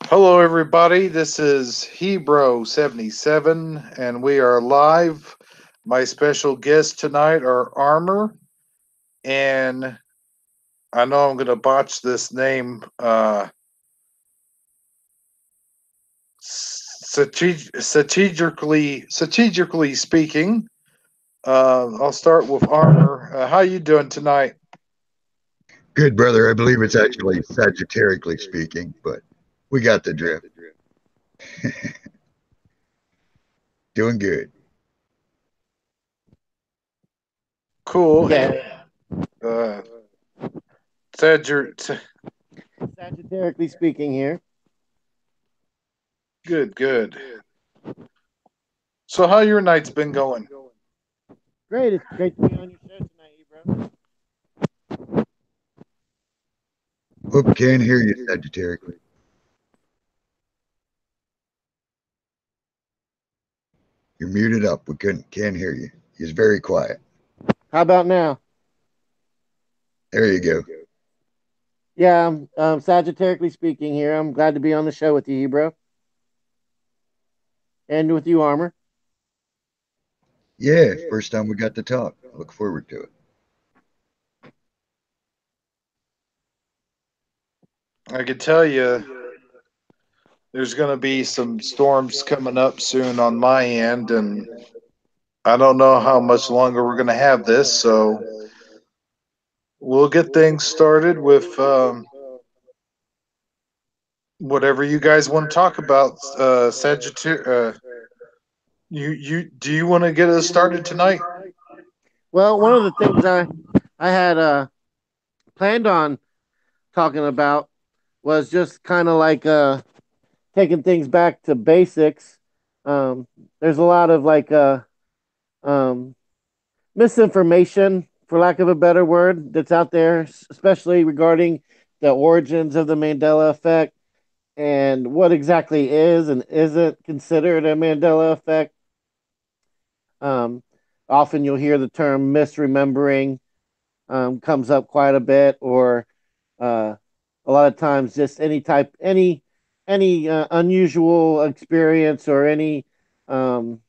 Hello, everybody. This is Hebrew77, and we are live. My special guests tonight are Armor, and I know I'm going to botch this name. Strategically speaking, I'll start with Armor. How you doing tonight? Good, brother. I believe it's actually sagittarically speaking, but we got the drift. Doing good. Cool. Yeah, Uh, Sagir- sagittarically speaking here. good, good. So, how your night's been going? Great, it's great to be on your show tonight, bro. Whoop, can't hear you sagittarically. You're muted up. We can't hear you. He's very quiet. How about now? There you go. Yeah, I'm sagittarically speaking here. I'm glad to be on the show with you, bro, and with you, Armor. Yeah, first time we got to talk. I look forward to it. I could tell you there's going to be some storms coming up soon on my end, and I don't know how much longer we're going to have this. So we'll get things started with whatever you guys want to talk about. Sagittarius, you do you want to get us started tonight? Well, one of the things I had planned on talking about was just kind of like taking things back to basics. There's a lot of um, misinformation, for lack of a better word, that's out there, especially regarding the origins of the Mandela effect and what exactly is and isn't considered a Mandela effect. Um, Often you'll hear the term misremembering comes up quite a bit, or uh, a lot of times just any unusual experience or any um,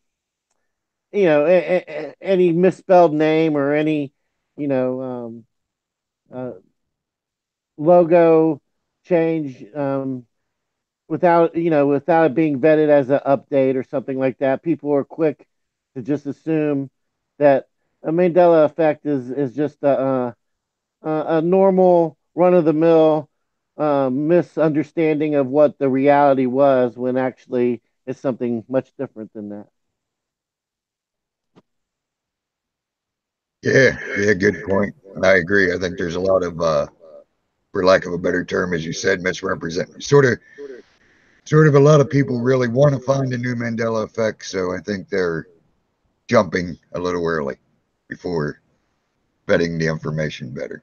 any misspelled name or any you know uh, logo change without it being vetted as an update or something like that. People are quick to just assume that a Mandela effect is just a normal run of the mill misunderstanding of what the reality was, when actually it's something much different than that. Yeah, good point. I agree. I think there's a lot of, for lack of a better term, as you said, misrepresent. Sort of a lot of people really want to find a new Mandela effect, so I think they're jumping a little early before vetting the information better.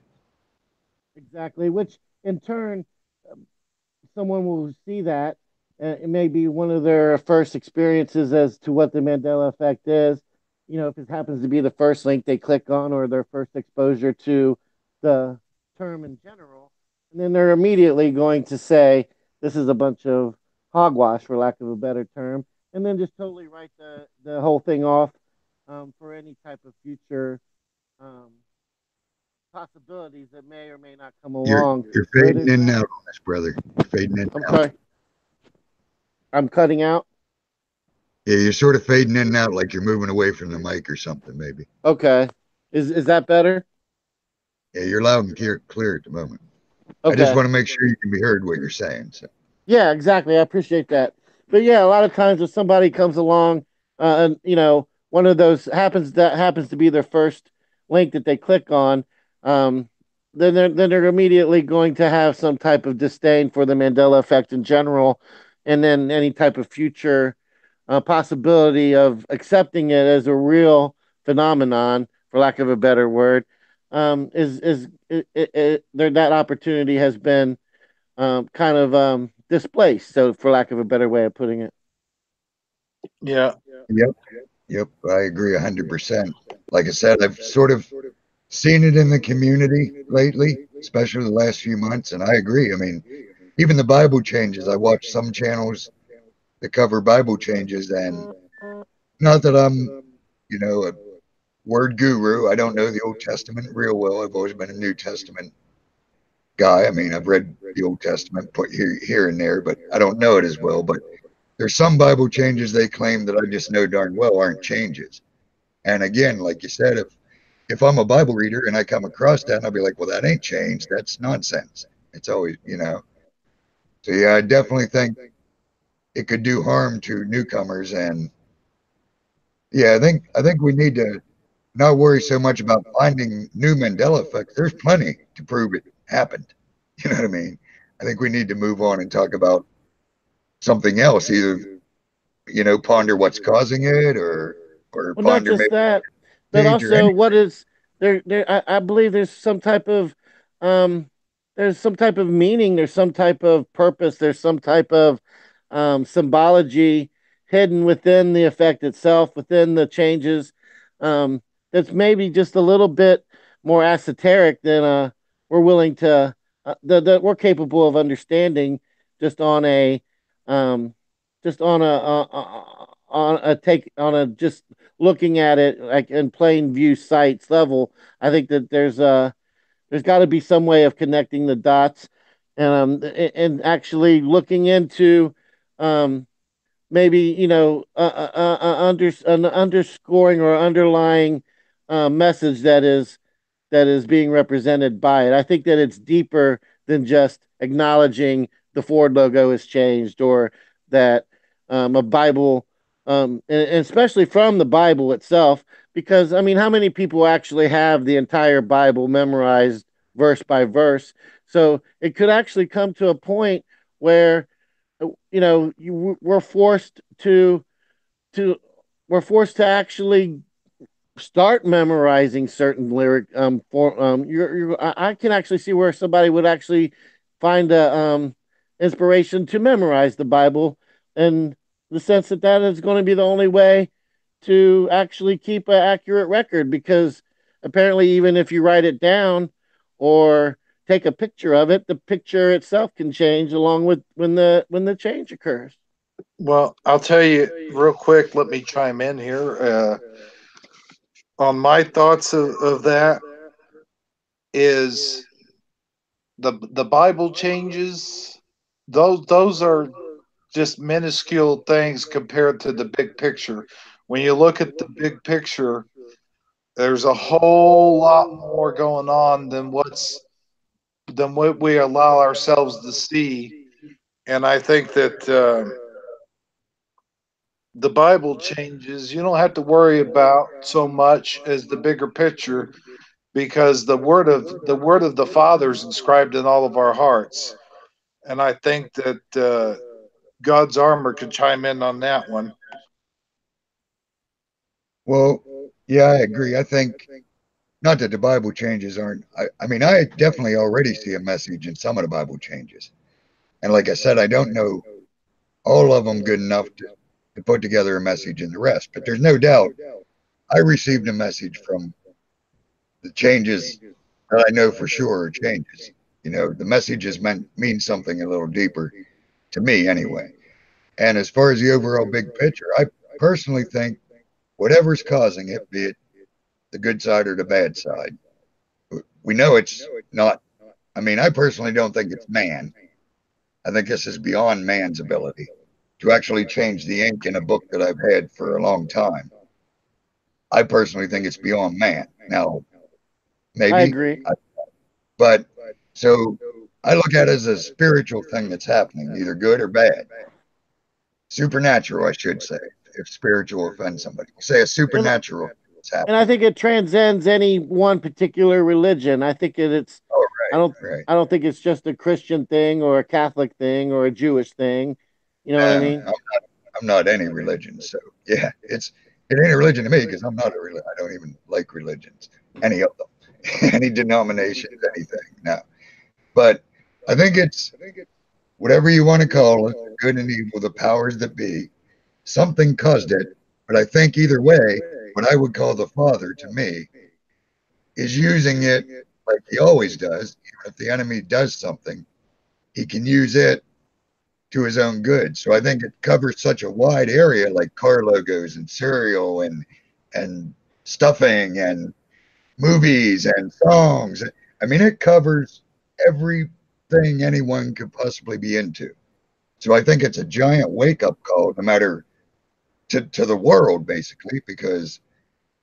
Exactly, which in turn someone will see that. It may be one of their first experiences as to what the Mandela effect is. If it happens to be the first link they click on or their first exposure to the term in general, and then they're immediately going to say, this is a bunch of hogwash, for lack of a better term, and then just totally write the whole thing off for any type of future um, possibilities that may or may not come You're along. you're So it fading is. in and out on us, brother. You're fading in and I'm out. sorry. I'm cutting out. Yeah, you're sort of fading in and out like you're moving away from the mic or something, maybe. Okay. Is that better? Yeah, you're loud and clear at the moment. I just Okay. want to make sure you can be heard what you're saying. So, Yeah, exactly. I appreciate that. But yeah, a lot of times if somebody comes along, and one of those happens to be their first link that they click on, um, then they're immediately going to have some type of disdain for the Mandela effect in general, and then any type of future possibility of accepting it as a real phenomenon, for lack of a better word, there that opportunity has been kind of displaced. So, for lack of a better way of putting it. Yeah, yep, yep, I agree 100%. Like I said, I've sort of seen it in the community lately, especially the last few months, and I agree. I mean, even the Bible changes. I watch some channels that cover Bible changes, and not that I'm, a word guru. I don't know the Old Testament real well. I've always been a New Testament guy. I mean, I've read the Old Testament put here and there, but I don't know it as well. But there's some Bible changes they claim that I just know darn well aren't changes. And again, like you said, if I'm a Bible reader and I come across that, I'll be like, well, that ain't changed. That's nonsense. It's always. So yeah, I definitely think it could do harm to newcomers. And yeah, I think we need to not worry so much about finding new Mandela effects. There's plenty to prove it happened. You know what I mean? I think we need to move on and talk about something else. Either ponder what's causing it, or Well, not ponder just maybe that, but change or also any. what is there? I believe um, there's some type of meaning. There's some type of purpose. There's some type of symbology hidden within the effect itself, within the changes. Um, that's maybe just a little bit more esoteric than we're willing to that we're capable of understanding just on a um, just on a take on a just looking at it like in plain view sights level. I think that there's got to be some way of connecting the dots, and actually looking into um, maybe an underscoring or underlying message that is being represented by it. I think that it's deeper than just acknowledging the Ford logo has changed or that a Bible, and especially from the Bible itself, because I mean, how many people actually have the entire Bible memorized verse by verse? So it could actually come to a point where we're forced to we're forced to actually start memorizing certain lyric for I can actually see where somebody would actually find a inspiration to memorize the Bible, in the sense that that is going to be the only way to actually keep an accurate record, because apparently even if you write it down or take a picture of it, the picture itself can change along with when the change occurs. Well, I'll tell you real quick. Let me chime in here on my thoughts of that. Is the Bible changes? Those are just minuscule things compared to the big picture. When you look at the big picture, there's a whole lot more going on than what we allow ourselves to see. And I think that the Bible changes. You don't have to worry about so much as the bigger picture, because the word of the Father is inscribed in all of our hearts. And I think that God's armor could chime in on that one. Well, yeah, I agree. I think not that the Bible changes aren't. I mean, I definitely already see a message in some of the Bible changes, and like I said, I don't know all of them good enough to put together a message in the rest. But there's no doubt I received a message from the changes that I know for sure are changes. The messages mean something a little deeper to me anyway. And as far as the overall big picture, I personally think whatever's causing it, be it the good side or the bad side, we know it's not. I mean, I personally don't think it's man. I think this is beyond man's ability to actually change the ink in a book that I've had for a long time. I personally think it's beyond man. Now, I maybe, agree. but so I look at it as a spiritual thing that's happening, either good or bad. Supernatural, I should say, if spiritual offends somebody. Say a and supernatural is and I happening. think it transcends any one particular religion. I think it's Oh, I don't right, right. I don't think it's just a Christian thing or a Catholic thing or a Jewish thing. You know what I No, mean? I'm not any religion. So yeah, it ain't a religion to me because I'm not a religion. I don't even like religions, any of them, any denominations, anything. No, but I think it's whatever you want to call it, the good and evil, the powers that be. Something caused it, but I think either way, what I would call the Father to me is using it like he always does, even if the enemy does something. he can use it to his own good. So I think it covers such a wide area, like car logos and cereal and stuffing and movies and songs. I mean, it covers everything anyone could possibly be into. So I think it's a giant wake up call, no matter to the world, basically, because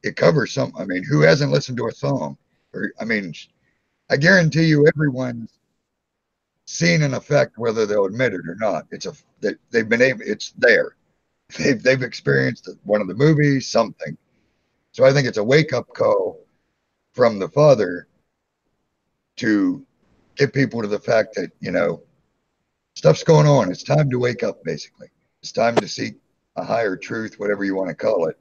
it covers some. I mean, who hasn't listened to a song? Or I mean, I guarantee you, everyone's seen an effect, whether they'll admit it or not. It's a they've been able. It's there. They've experienced one of the movies, something. So I think it's a wake up call from the father to get people to the fact that stuff's going on. It's time to wake up. Basically, it's time to seek a higher truth, whatever you want to call it.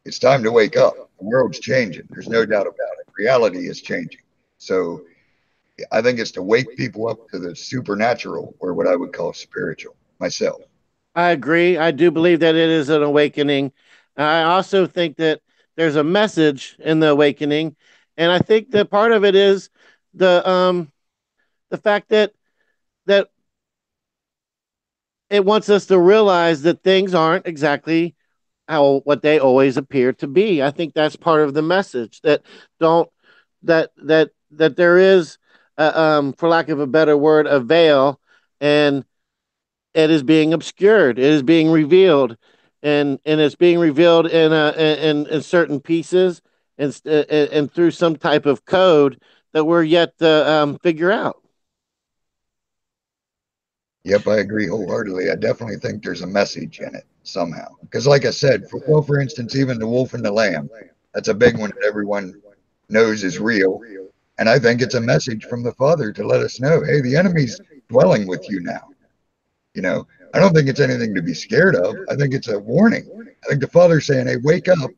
It's time to wake up. The world's changing. There's no doubt about it. Reality is changing. So I think it's to wake people up to the supernatural, or what I would call spiritual, myself. I agree. I do believe that it is an awakening. I also think that there's a message in the awakening, and I think that part of it is the fact that it wants us to realize that things aren't exactly how what they always appear to be. I think that's part of the message that don't that there is, for lack of a better word, a veil, and it is being obscured. It is being revealed, and it's being revealed in certain pieces and through some type of code that we're yet to figure out. Yep, I agree wholeheartedly. I definitely think there's a message in it somehow. Because, like I said, for instance, even the wolf and the lamb, that's a big one that everyone knows is real. And I think it's a message from the Father to let us know, hey, the enemy's dwelling with you now. You know, I don't think it's anything to be scared of. I think it's a warning. I think the Father's saying, hey, wake up.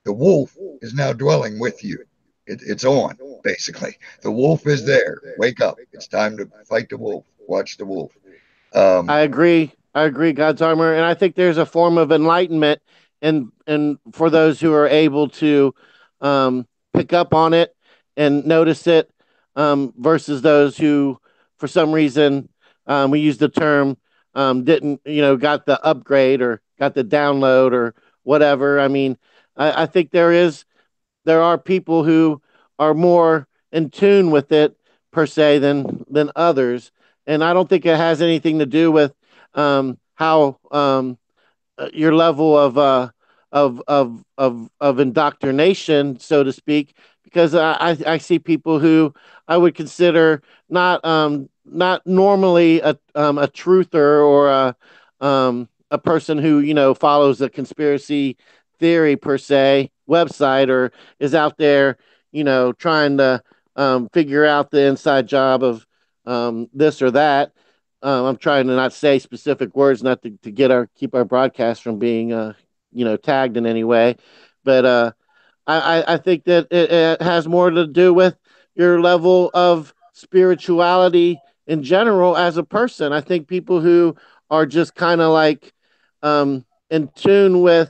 The wolf is now dwelling with you. It's on, basically. The wolf is there. Wake up. It's time to fight the wolf. Watch the wolf. Um, I agree. I agree, God's armor, and I think there's a form of enlightenment, and for those who are able to pick up on it and notice it, versus those who, for some reason, we use the term, didn't got the upgrade or got the download or whatever. I mean, I think there are people who are more in tune with it per se than others, and I don't think it has anything to do with how your level of indoctrination, so to speak, because I see people who I would consider not normally a truther or a person who follows a conspiracy theory per se website or is out there trying to figure out the inside job of this or that. I'm trying to not say specific words, not to get our keep our broadcast from being tagged in any way, but I think that it has more to do with your level of spirituality in general as a person. I think people who are just kind of like in tune with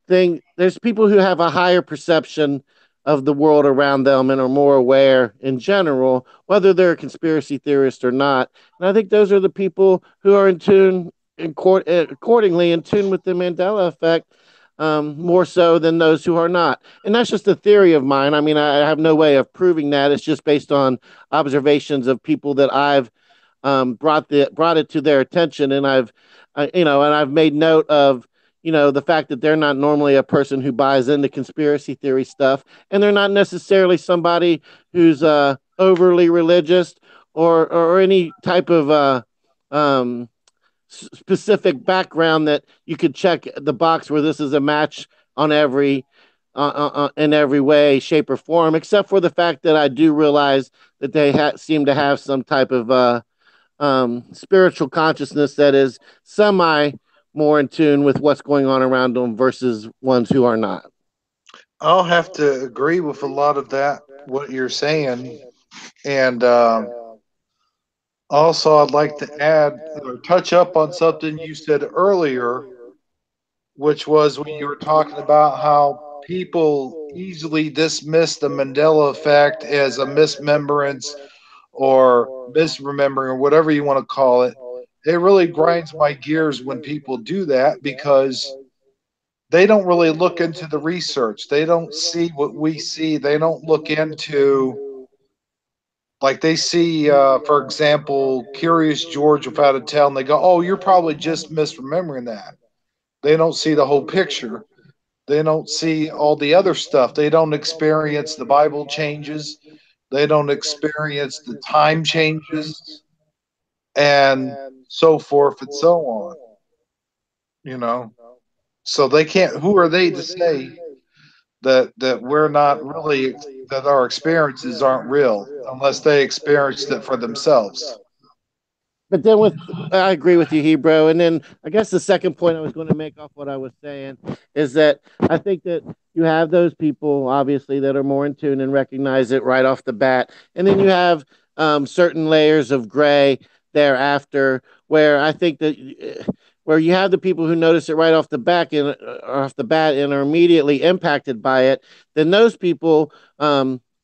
there's people who have a higher perception of the world around them and are more aware in general, whether they're a conspiracy theorist or not. And I think those are the people who are in tune, accordingly, in tune with the Mandela effect, more so than those who are not. And that's just a theory of mine. I mean, I have no way of proving that. It's just based on observations of people that I've brought it to their attention, and I've made note of the fact that they're not normally a person who buys into conspiracy theory stuff, and they're not necessarily somebody who's overly religious or any type of um, specific background that you could check the box where this is a match on every in every way, shape, or form, except for the fact that I do realize that they seem to have some type of spiritual consciousness that is semi more in tune with what's going on around them versus ones who are not. I'll have to agree with a lot of that, what you're saying. And also, I'd like to add or touch up on something you said earlier, which was when you were talking about how people easily dismiss the Mandela effect as a misremembrance or misremembering or whatever you want to call it. It really grinds my gears when people do that because they don't really look into the research. They don't see what we see. They don't look into, like, they see, for example, Curious George without a tail, and they go, "Oh, you're probably just misremembering that." They don't see the whole picture. They don't see all the other stuff. They don't experience the Bible changes. They don't experience the time changes and so forth and so on, you know. So they can't, who are they to say that we're not really, that our experiences aren't real unless they experienced it for themselves? But then I agree with you, Hebrew. And then I guess the second point I was going to make off what I was saying is that I think that you have those people, obviously, that are more in tune and recognize it right off the bat. And then you have certain layers of gray thereafter, where I think that where you have the people who notice it right off the bat and are immediately impacted by it, then those people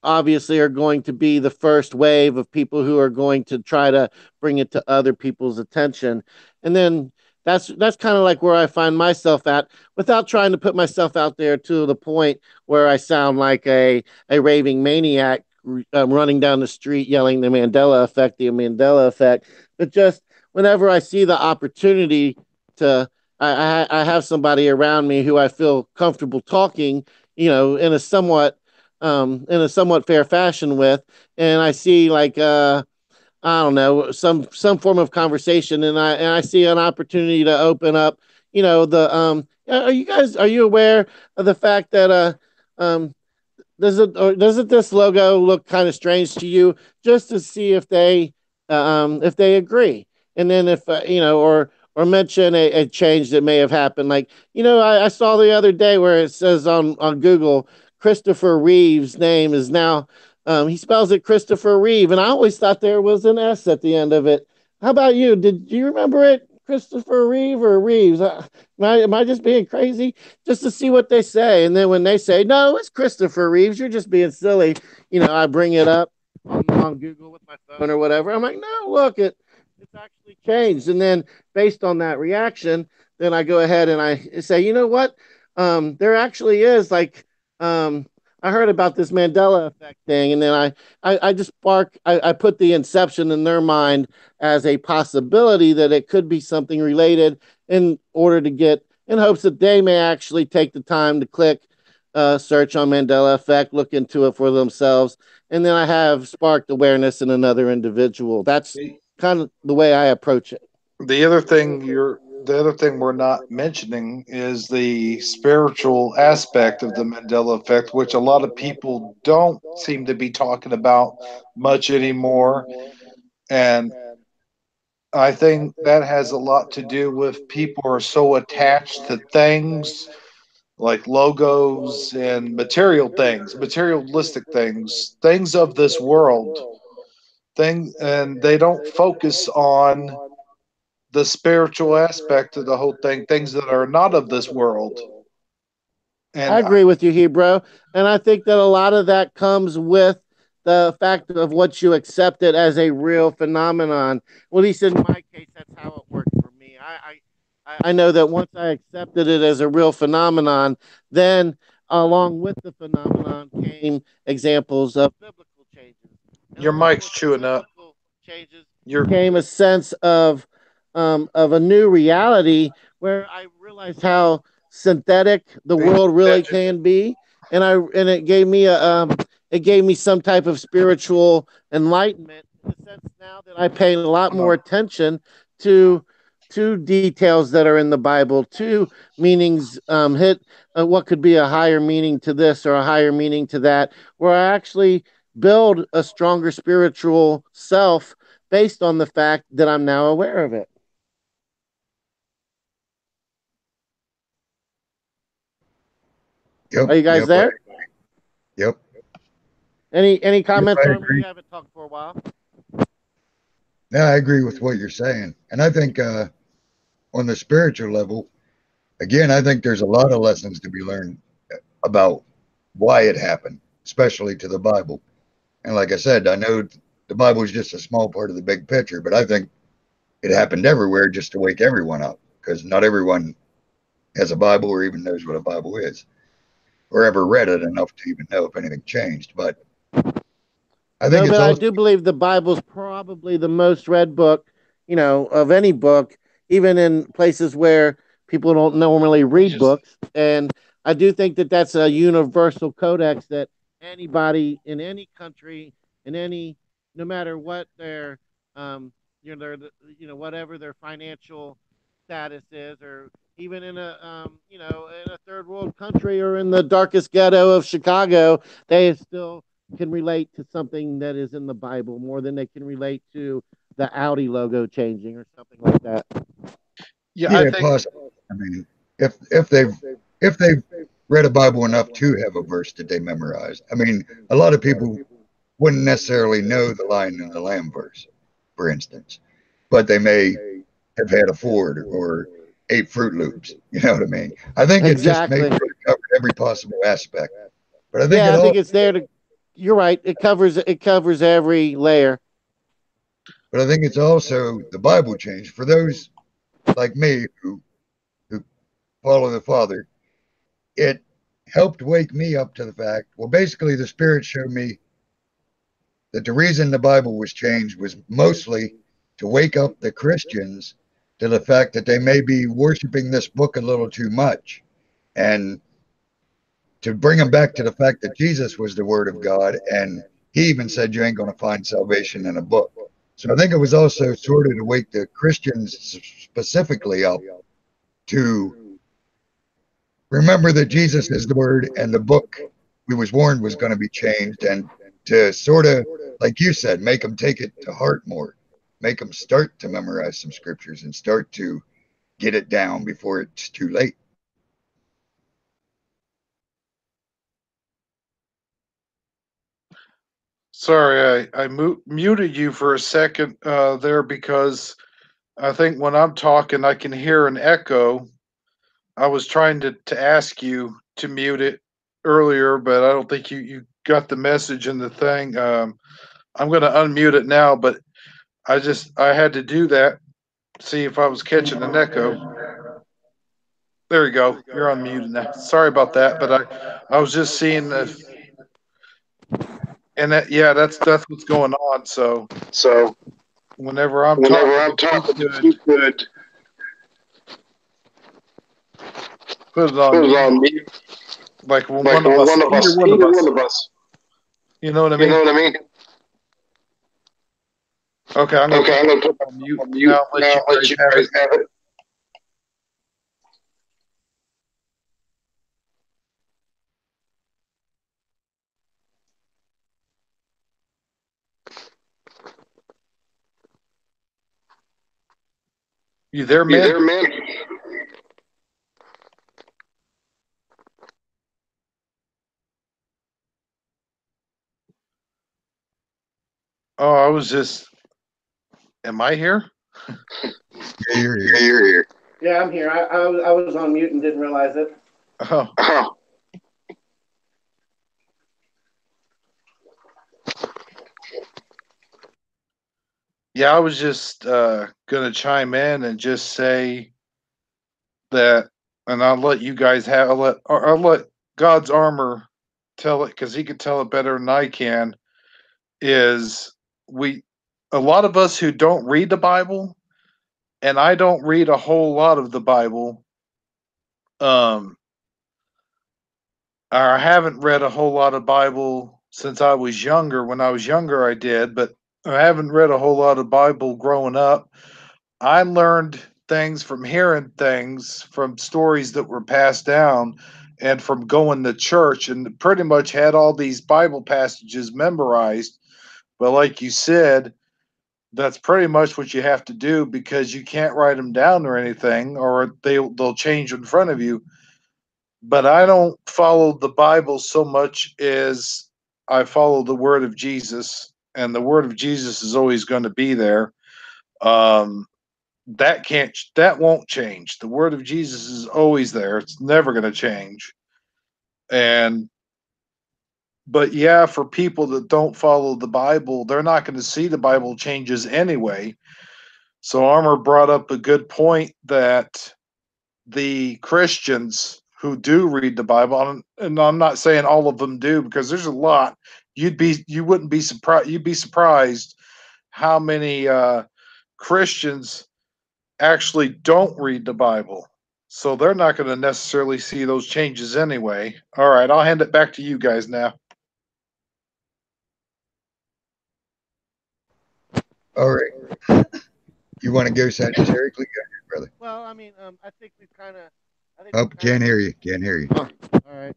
obviously are going to be the first wave of people who are going to try to bring it to other people's attention. And then that's kind of like where I find myself at, without trying to put myself out there to the point where I sound like a raving maniac running down the street yelling the Mandela effect. But just whenever I see the opportunity to, I have somebody around me who I feel comfortable talking, in a somewhat fair fashion with, and I see like I don't know, some form of conversation, and I see an opportunity to open up. Are you aware of the fact that doesn't this logo look kind of strange to you? Just to see if they agree, and then if or mention a change that may have happened. Like, I saw the other day where it says on Google, Christopher Reeve's name is now, he spells it Christopher Reeve, and I always thought there was an S at the end of it. How about you? Did you remember it, Christopher Reeve or Reeves? Am I just being crazy? Just to see what they say, and then when they say no, it's Christopher Reeves, you're just being silly. I bring it up on Google with my phone or whatever. I'm like, no, look, it's actually changed, and then based on that reaction, then I go ahead and I say, you know what? There actually is like I heard about this Mandela effect thing, and then I just I put the inception in their mind as a possibility that it could be something related, in order to get, in hopes that they may actually take the time to click search on Mandela effect, look into it for themselves, and then I have sparked awareness in another individual. That's kind of the way I approach it. The other thing we're not mentioning is the spiritual aspect of the Mandela effect, which a lot of people don't seem to be talking about much anymore. And I think that has a lot to do with people are so attached to things like logos and material things, materialistic things, things of this world, and they don't focus on the spiritual aspect of the whole thing, things that are not of this world. I And agree with you, Hebrew. And I think that a lot of that comes with the fact of what you accepted as a real phenomenon. Well, at least in my case, that's how it worked for me. I know that once I accepted it as a real phenomenon, then along with the phenomenon came examples of biblical changes. And your along mic's with the chewing up. biblical changes You're came a sense of a new reality where I realized how synthetic the world really can be, and it gave me some type of spiritual enlightenment, in the sense now that I pay a lot more attention to details that are in the Bible, to meanings, hit what could be a higher meaning to this or a higher meaning to that, where I actually build a stronger spiritual self based on the fact that I'm now aware of it. Yep, Are you guys yep, there? yep. Any Yep, comments I on me? agree. You haven't talked for a while. Yeah, I agree with what you're saying. And I think on the spiritual level, again, I think there's a lot of lessons to be learned about why it happened, especially to the Bible. And like I said, I know the Bible is just a small part of the big picture. But I think it happened everywhere just to wake everyone up, because not everyone has a Bible or even knows what a Bible is, or ever read it enough to even know if anything changed. But I think No, it's but I also do believe the Bible's probably the most read book, of any book, even in places where people don't normally read books. And I do think that that's a universal codex that anybody in any country, in any, no matter what their, um, whatever their financial status is, or even in a, in a third world country or in the darkest ghetto of Chicago, they still can relate to something that is in the Bible more than they can relate to the Audi logo changing or something like that. Yeah, I yeah, think possible. I mean, if they've read a Bible enough to have a verse that they memorized. I mean, a lot of people wouldn't necessarily know the Lion and the Lamb verse, for instance, but they may have had a Ford or ate Fruit Loops. You know what I mean? I think it just makes Exactly. sure it covered every possible aspect. But I think Yeah, it I all. think it's there to. You're right. It covers every layer. But I think it's also the Bible change for those like me who follow the Father. It helped wake me up to the fact. Well, basically, the Spirit showed me that the reason the Bible was changed was mostly to wake up the Christians to the fact that they may be worshiping this book a little too much, and to bring them back to the fact that Jesus was the Word of God, and He even said you ain't going to find salvation in a book. So I think it was also sort of to wake the Christians specifically up to remember that Jesus is the Word, and the book we was warned was going to be changed, and to sort of, like you said, make them take it to heart more, make them start to memorize some scriptures and start to get it down before it's too late. sorry I muted you for a second there because I think when I'm talking I can hear an echo. I was trying to ask you to mute it earlier, but I don't think you got the message in the thing. I'm going to unmute it now, but I had to do that, see if I was catching an echo. There you go. You're unmuted now. Sorry about that, but I was just seeing if and that yeah, that's what's going on. So So whenever I'm whenever talking, I'm if you talking, if could you could put it on put it mute, on me, like when like one of us, one of us, either one of us, you know what I you know mean? what I mean? Okay, I'm gonna Okay, put I'm gonna put it on mute on mute now. And let now. you Let guys you have it. guys have it. You there, You man? there, man? Oh, I was just. Am I here? Yeah, you're Yeah, here. you're here. Yeah, I'm here. I was on mute and didn't realize it. Oh, Oh, yeah. I was just gonna chime in and just say that, and I'll let you guys have. I'll let God's armor tell it because he could tell it better than I can. Is we a lot of us who don't read the Bible, and I don't read a whole lot of the Bible. Um, I haven't read a whole lot of Bible since I was younger. When I was younger, I did, but I haven't read a whole lot of Bible growing up. I learned things from hearing things from stories that were passed down and from going to church and pretty much had all these Bible passages memorized. But like you said, that's pretty much what you have to do because you can't write them down or anything or they'll change in front of you. But I don't follow the Bible so much as I follow the word of Jesus, and the word of Jesus is always going to be there. Um, that won't change. The word of Jesus is always there. It's never going to change. And But yeah, for people that don't follow the Bible, they're not going to see the Bible changes anyway. So Armor brought up a good point that the Christians who do read the Bible, and I'm not saying all of them do because there's a lot. You wouldn't be surprised. You'd be surprised how many Christians actually don't read the Bible. So they're not going to necessarily see those changes anyway. All right, I'll hand it back to you guys now. All right. You want to go satirically? Go ahead, brother. Well, I mean, I think we've kind of, I think Oh, we've kind can't of. hear you. Can't hear you. Oh, all right.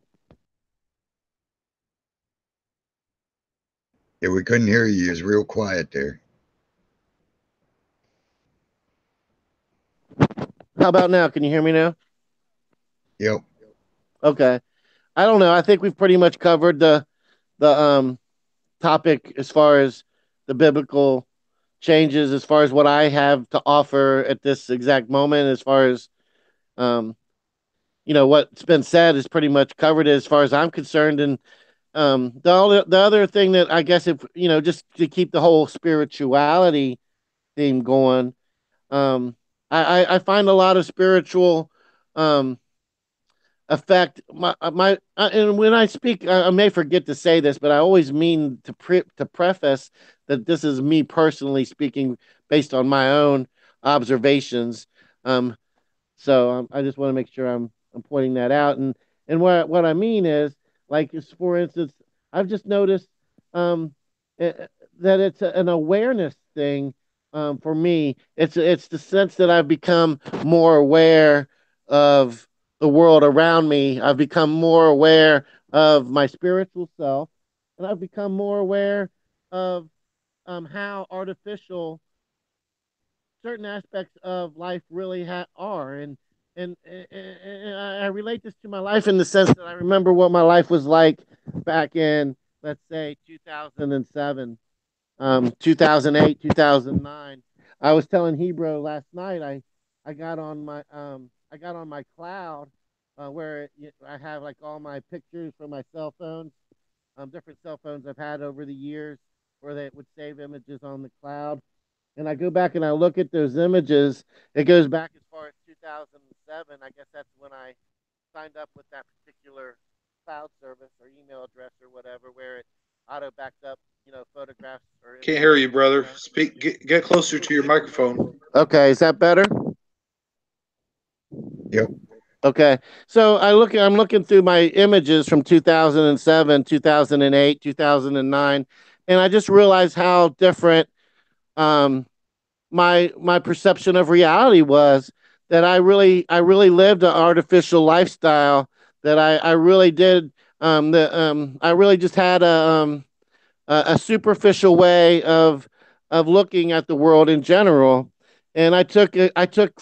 Yeah, we couldn't hear you. It was real quiet there. How about now? Can you hear me now? Yep. Okay. I don't know. I think we've pretty much covered the topic as far as the biblical changes, as far as what I have to offer at this exact moment, as far as um, what's been said is pretty much covered as far as I'm concerned. And the other thing that I guess, if just to keep the whole spirituality theme going, um, I find a lot of spiritual um, affect and when I speak, I may forget to say this, but I always mean to preface that this is me personally speaking based on my own observations. Um, I just want to make sure I'm pointing that out. And what I mean is, like, for instance, I've just noticed um, eh, that it's an awareness thing. For me, it's the sense that I've become more aware of the world around me. I've become more aware of my spiritual self, and I've become more aware of how artificial certain aspects of life really are. And I relate this to my life in the sense that I remember what my life was like back in, let's say, 2007, 2008, 2009. I was telling Hebrew last night. I got on my cloud, where I have like all my pictures from my cell phones, different cell phones I've had over the years, where they would save images on the cloud. And I go back and I look at those images. It goes back as far as 2007. I guess that's when I signed up with that particular cloud service or email address or whatever, where it auto backed up, photographs or Can't hear images. you, brother. Speak. Get closer to your microphone. Okay, is that better? Yep. Okay, so I'm looking through my images from 2007, 2008, 2009, and I just realized how different um, my perception of reality was. That I really lived an artificial lifestyle. That I really did. I really just had a superficial way of looking at the world in general, and I took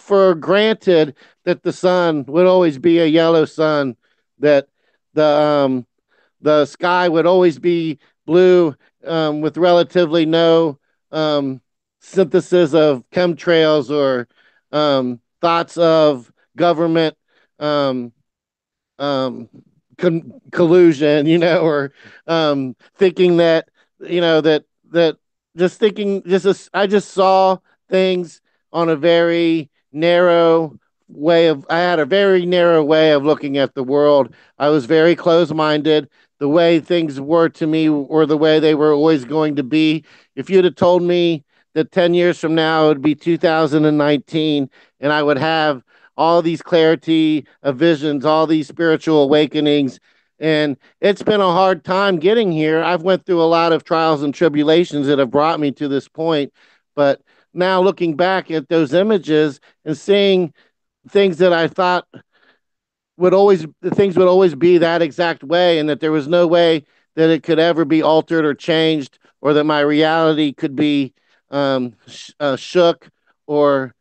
for granted that the sun would always be a yellow sun, that the the sky would always be blue, with relatively no um, synthesis of chemtrails or thoughts of government um, um, collusion, or thinking that that just thinking I just saw things on a very narrow way of I had a very narrow way of looking at the world. I was very close minded. The way things were to me or the way they were always going to be. If you'd have told me that 10 years from now it would be 2019 and I would have all these clarity of visions, all these spiritual awakenings. And it's been a hard time getting here. I've went through a lot of trials and tribulations that have brought me to this point. But now looking back at those images and seeing things that I thought the things would always be that exact way, and that there was no way that it could ever be altered or changed, or that my reality could be shook or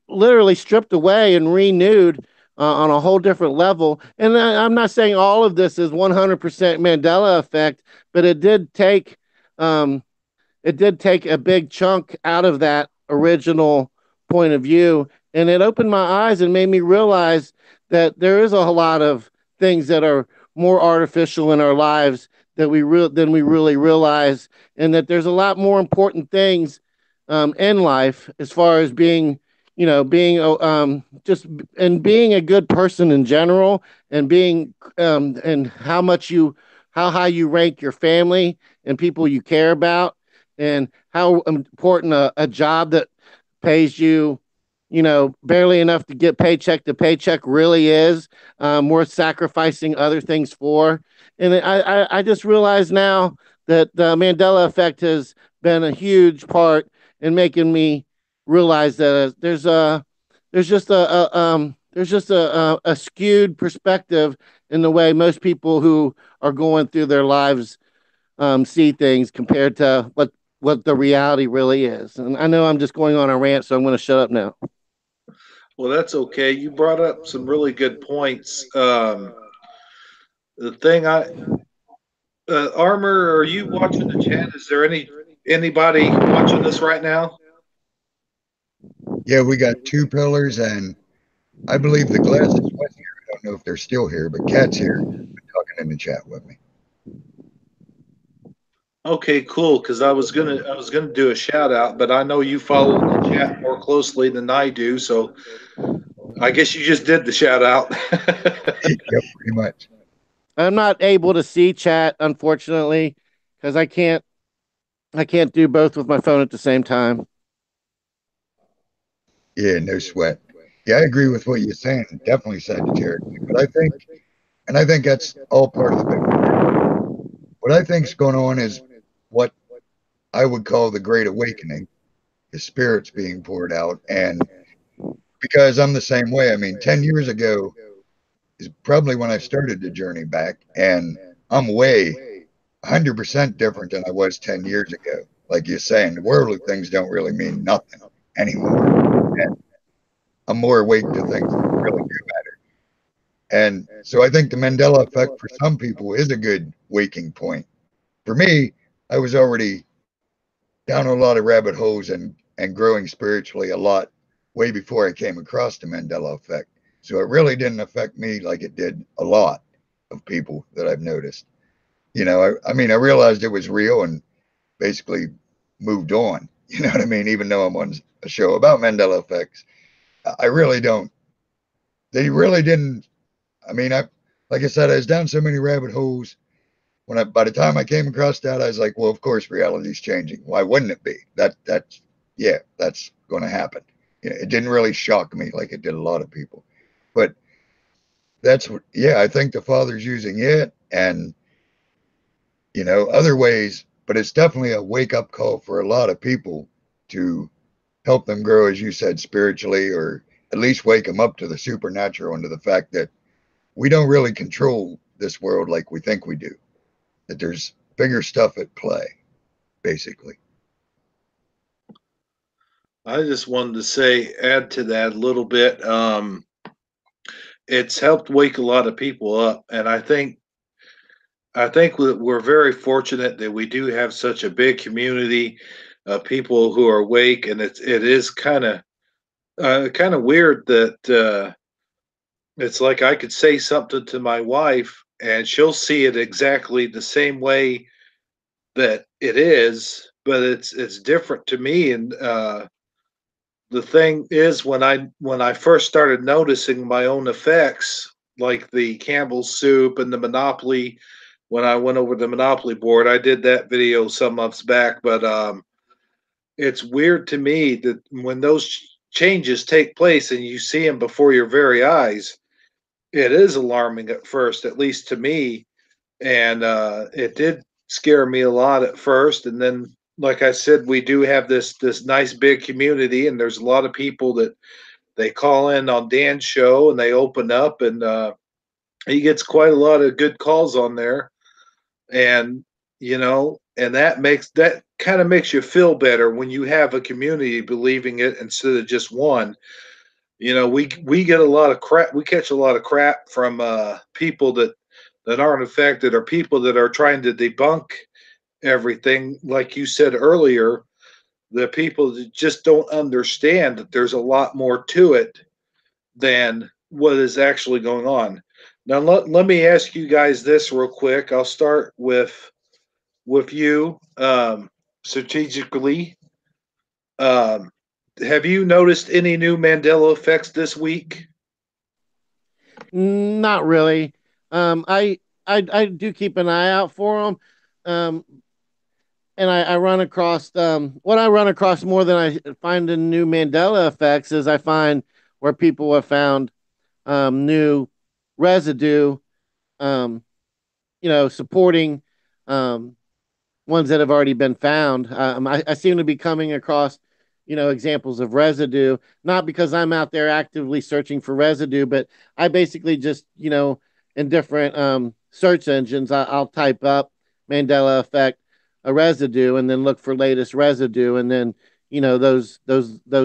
literally stripped away and renewed on a whole different level. And I'm not saying all of this is 100% Mandela effect, but um, it did take a big chunk out of that original point of view, and it opened my eyes and made me realize that there is a lot of things that are more artificial in our lives than we really realize, and that there's a lot more important things in life as far as being, being just and being a good person in general, and being and how high you rank your family and people you care about, and how important a job that pays you, barely enough to get paycheck to paycheck really is, worth sacrificing other things for. And I just realize now that the Mandela effect has been a huge part in making me realize that there's just a skewed perspective in the way most people who are going through their lives see things compared to what the reality really is. And I know I'm just going on a rant, so I'm going to shut up now. Well, that's okay. You brought up some really good points. The thing I Armor, are you watching the chat? Is there anybody watching this right now? Yeah, we got two pillars, and I believe the glasses went here. I don't know if they're still here, but Cat's here, talking in the chat with me. Okay, cool. Because I was gonna do a shout out, but I know you follow the chat more closely than I do, so I guess you just did the shout out. Yep, pretty much. I'm not able to see chat, unfortunately, because I can't do both with my phone at the same time. Yeah, no sweat. Yeah, I agree with what you're saying. Definitely Sagittarius. But I think that's all part of the big. What I think's going on is what I would call the Great Awakening, the spirits being poured out. And because I'm the same way, I mean, 10 years ago is probably when I started the journey back, and I'm way 100% different than I was 10 years ago. Like you're saying, the worldly things don't really mean nothing anymore. And I'm more awake to things that really do matter. And so I think the Mandela effect for some people is a good waking point. For me, I was already down a lot of rabbit holes and growing spiritually a lot way before I came across the Mandela effect. So it really didn't affect me like it did a lot of people that I've noticed. I mean, I realized it was real and basically moved on. You know what I mean? Even though I'm on a show about Mandela effects, I really don't. They really didn't. I mean, like I said, I was down so many rabbit holes. By the time I came across that, I was like, well, of course, reality's changing. Why wouldn't it be? Yeah, that's going to happen. It didn't really shock me like it did a lot of people, but that's what. Yeah, I think the Father's using it, and other ways, but it's definitely a wake up call for a lot of people to help them grow, as you said, spiritually, or at least wake them up to the supernatural and to the fact that we don't really control this world like we think we do, that there's bigger stuff at play, basically. I just wanted to say, add to that a little bit. It's helped wake a lot of people up, and I think we're very fortunate that we do have such a big community of people who are awake, and it is kind of weird that it's like I could say something to my wife, and she'll see it exactly the same way that it is, but it's different to me. And the thing is, when I first started noticing my own effects, like the Campbell's soup and the Monopoly, when I went over the Monopoly board, I did that video some months back, but it's weird to me that when those changes take place and you see them before your very eyes, it is alarming at first, at least to me. And it did scare me a lot at first, and then, like I said, we do have this nice big community, and there's a lot of people that they call in on Dan's show and they open up, and he gets quite a lot of good calls on there. And and that kind of makes you feel better when you have a community believing it instead of just one. We get a lot of crap. We catch a lot of crap from people that aren't affected, or people that are trying to debunk everything. Like you said earlier, the people that just don't understand that there's a lot more to it than what is actually going on. Now let me ask you guys this real quick. I'll start with you strategically. Um, have you noticed any new Mandela effects this week? Not really. I do keep an eye out for them. Um, and I run across what I run across more than I find in new Mandela effects is I find where people have found new residue, um, supporting um, ones that have already been found. I seem to be coming across, examples of residue, not because I'm out there actively searching for residue, but I basically just, in different search engines, I'll type up Mandela effect, a residue, and then look for latest residue, and then those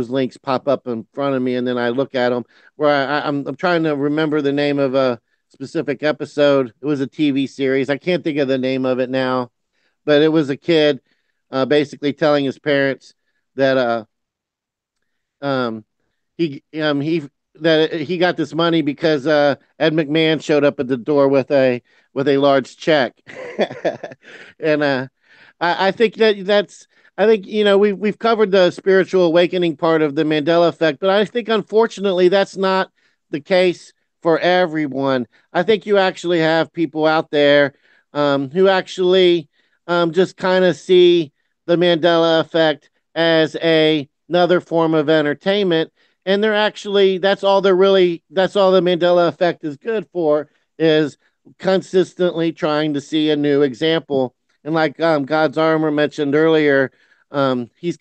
links pop up in front of me, and then I look at them. Where I'm trying to remember the name of a specific episode. It was a TV series. I can't think of the name of it now, but it was a kid basically telling his parents that um, he that he got this money because Ed McMahon showed up at the door with a large check, and I think I think we've covered the spiritual awakening part of the Mandela effect, but I think unfortunately that's not the case for everyone. I think you actually have people out there who actually just kind of see the Mandela effect as another form of entertainment, and they're actually that's all the Mandela effect is good for is consistently trying to see a new example. And like God's Armor mentioned earlier, he's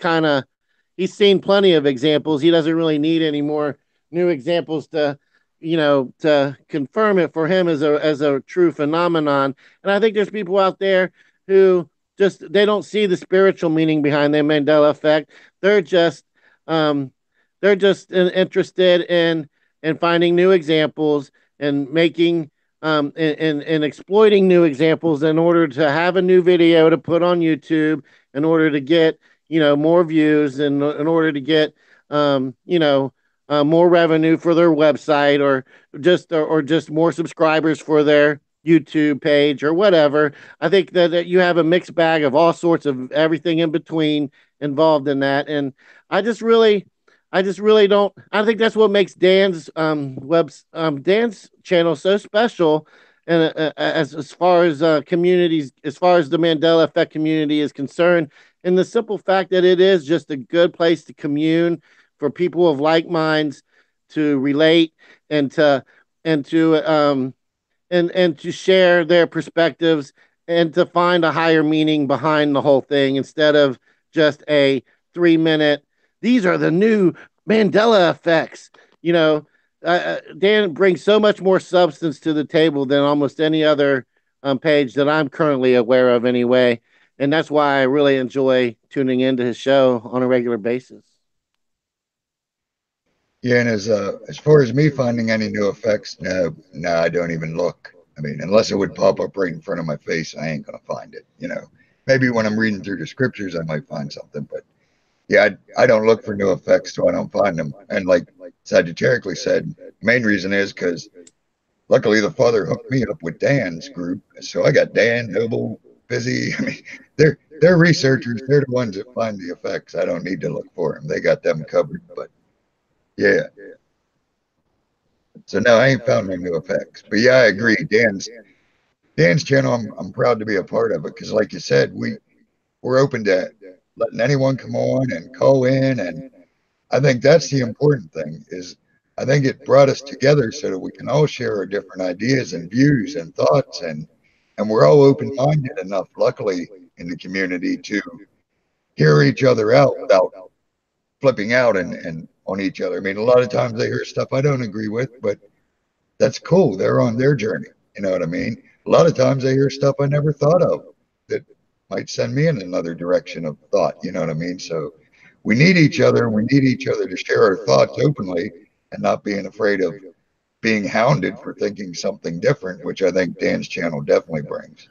seen plenty of examples. He doesn't really need any more new examples to confirm it for him as a true phenomenon. And I think there's people out there who just they don't see the spiritual meaning behind the Mandela effect. They're just um, interested in finding new examples and making and exploiting new examples in order to have a new video to put on YouTube, in order to get more views, and in order to get more revenue for their website, or just more subscribers for their YouTube page or whatever. I think that you have a mixed bag of all sorts of everything in between involved in that, and I just really I just really don't. I think that's what makes Dan's channel so special, and as far as communities, as far as the Mandela Effect community is concerned, and the simple fact that it is just a good place to commune for people of like minds to relate and to and to and to share their perspectives and to find a higher meaning behind the whole thing instead of just a 3 minute. These are the new Mandela effects. Dan brings so much more substance to the table than almost any other page that I'm currently aware of, anyway. And that's why I really enjoy tuning into his show on a regular basis. Yeah, and as far as me finding any new effects, no, I don't even look. I mean, unless it would pop up right in front of my face, I ain't gonna find it. Maybe when I'm reading through the scriptures, I might find something, but yeah, I don't look for new effects, so I don't find them. And like Sagittariusly said, the main reason is because luckily the Father hooked me up with Dan's group, so I got Dan, Noble, Busy. I mean, they're researchers. They're the ones that find the effects. I don't need to look for them. They got them covered. But yeah, so no, I ain't found no new effects. But yeah, I agree. Dan's channel, I'm proud to be a part of it because, like you said, we're open to letting anyone come on and call in, and I think that's the important thing. Is I think it brought us together so that we can all share our different ideas and views and thoughts, and we're all open minded enough, luckily, in the community to hear each other out without flipping out and on each other. I mean, a lot of times I hear stuff I don't agree with, but that's cool. They're on their journey. You know what I mean? A lot of times I hear stuff I never thought of that might send me in another direction of thought. You know what I mean? So we need each other, and we need each other to share our thoughts openly and not being afraid of being hounded for thinking something different, which I think Dan's channel definitely brings.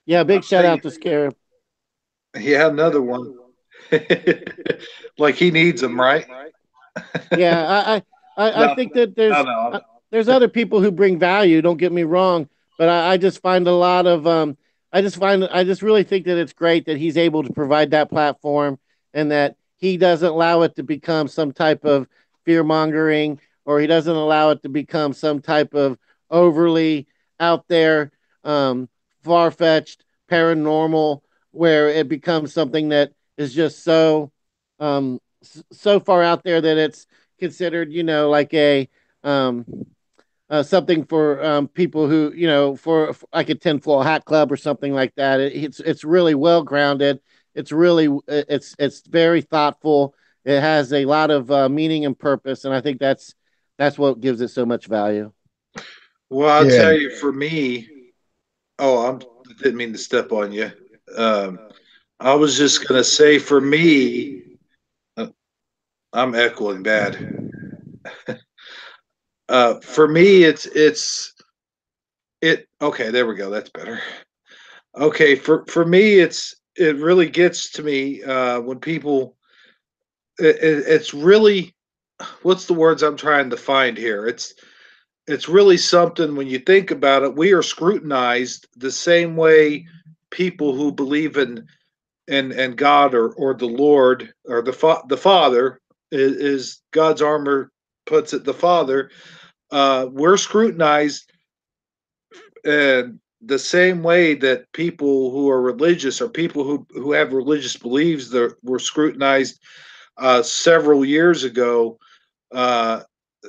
Yeah, big shout out to Scare. Yeah, another one. Like he needs them, right? Yeah, I No, think that no, there's no. there's other people who bring value. Don't get me wrong, but I just find a lot of I just really think that it's great that he's able to provide that platform and that he doesn't allow it to become some type of fear mongering, or he doesn't allow it to become some type of overly out there, far fetched paranormal, where it becomes something that is just so far out there that it's considered, like a um, something for people who, for like a tinfoil hat club or something like that. It's really well grounded. It's very thoughtful. It has a lot of meaning and purpose, and I think that's what gives it so much value. Well, I'll Yeah, tell you, for me, oh, didn't mean to step on you. Um, I was just gonna say, for me, uh, I'm echoing bad. For me, it. Okay, there we go. That's better. Okay, for me, it really gets to me when people. It's really, what's the words I'm trying to find here? It's really something when you think about it. We are scrutinized the same way people who believe in God or the Lord or the Father is God's armor puts it. The Father, we're scrutinized the same way that people who are religious or people who have religious beliefs that were scrutinized several years ago. Uh,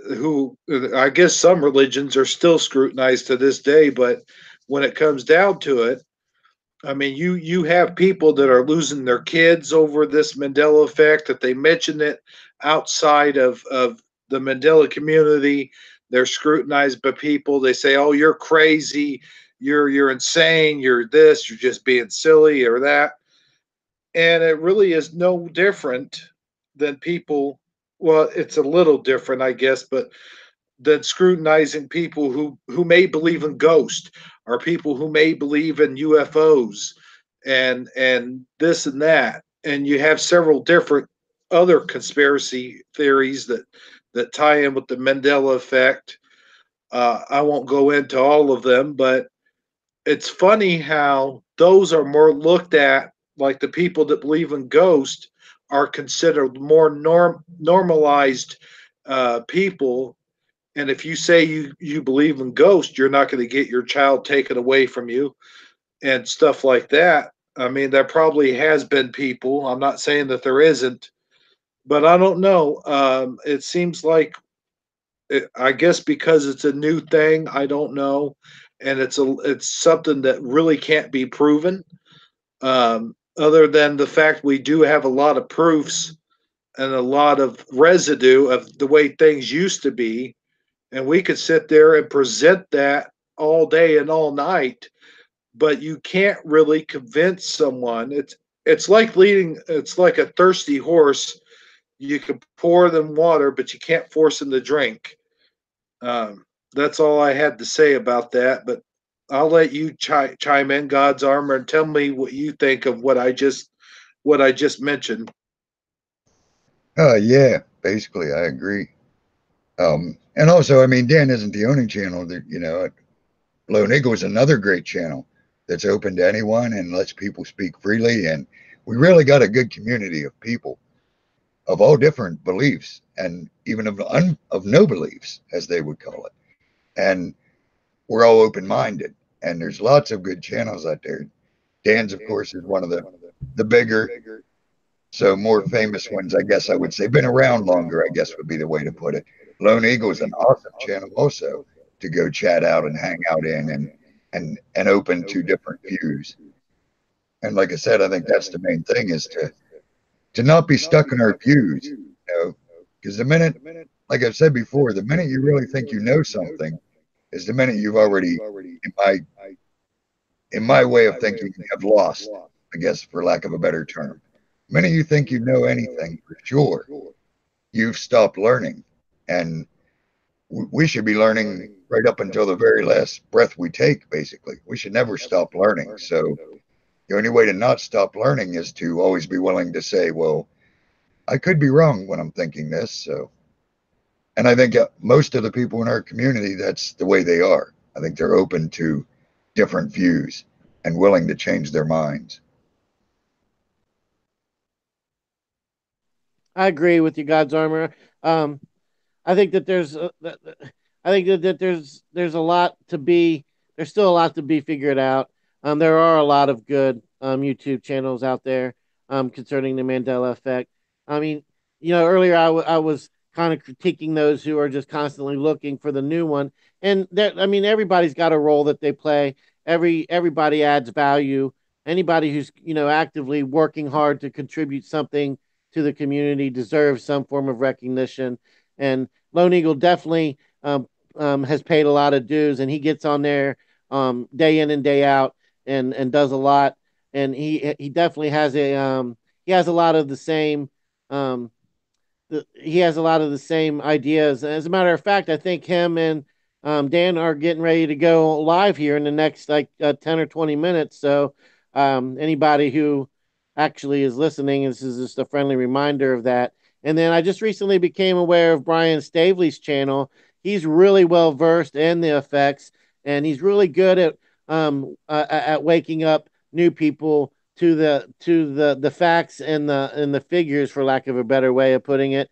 who I guess some religions are still scrutinized to this day, but when it comes down to it, I mean, you have people that are losing their kids over this Mandela effect. That they mention it outside of the Mandela community, they're scrutinized by people. They say, "Oh, you're crazy, you're insane, you're this, you're just being silly or that," and it really is no different than people. Well, it's a little different, I guess, but than scrutinizing people who may believe in ghosts or people who may believe in UFOs and this and that. And you have several different other conspiracy theories that tie in with the Mandela effect. I won't go into all of them, but it's funny how those are more looked at, like the people that believe in ghosts are considered more normalized people. And if you say you believe in ghosts, you're not going to get your child taken away from you and stuff like that. I mean, there probably has been people. I'm not saying that there isn't, but I don't know. It seems like I guess because it's a new thing, I don't know, and it's something that really can't be proven. Other than the fact we do have a lot of proofs and a lot of residue of the way things used to be, and we could sit there and present that all day and all night, but you can't really convince someone. It's like leading. It's like a thirsty horse. You can pour them water, but you can't force them to drink. That's all I had to say about that. But I'll let you chime in, God's armor, and tell me what you think of what I just mentioned. yeah, basically, I agree. And also, I mean, Dan isn't the only channel that, Lone Eagle is another great channel that's open to anyone and lets people speak freely. And we really got a good community of people of all different beliefs and even of no beliefs, as they would call it. And we're all open minded. And there's lots of good channels out there. Dan's, of course, is one of the bigger, so more famous ones, I guess I would say. Been around longer, I guess would be the way to put it. Lone Eagle is an awesome channel also to go chat out and hang out in and open to different views. And like I said, I think that's the main thing is to not be stuck in our views, because the minute, like I've said before, the minute you really think you know something is the minute you've already, in my in my way of thinking, have lost, I guess, for lack of a better term. The minute you think you know anything for sure, you've stopped learning. And we should be learning right up until the very last breath we take, basically. We should never stop learning. So the only way to not stop learning is to always be willing to say, well, I could be wrong when I'm thinking this. So, And I think most of the people in our community, that's the way they are. I think they're open to different views and willing to change their minds. I agree with you, God's armor. Um, I think that I think that there's a lot to be there's still a lot to be figured out. There are a lot of good YouTube channels out there concerning the Mandela effect. I mean, earlier I was kind of critiquing those who are just constantly looking for the new one, and I mean, everybody's got a role that they play. Everybody adds value. Anybody who's actively working hard to contribute something to the community deserves some form of recognition. And Lone Eagle definitely has paid a lot of dues, and he gets on there day in and day out and does a lot. And he definitely has he has a lot of the same he has a lot of the same ideas. As a matter of fact, I think him and Dan are getting ready to go live here in the next 10 or 20 minutes. So anybody who actually is listening, this is just a friendly reminder of that. And then I just recently became aware of Brian Stavely's channel. He's really well versed in the effects, and he's really good at waking up new people to the facts and the figures, for lack of a better way of putting it.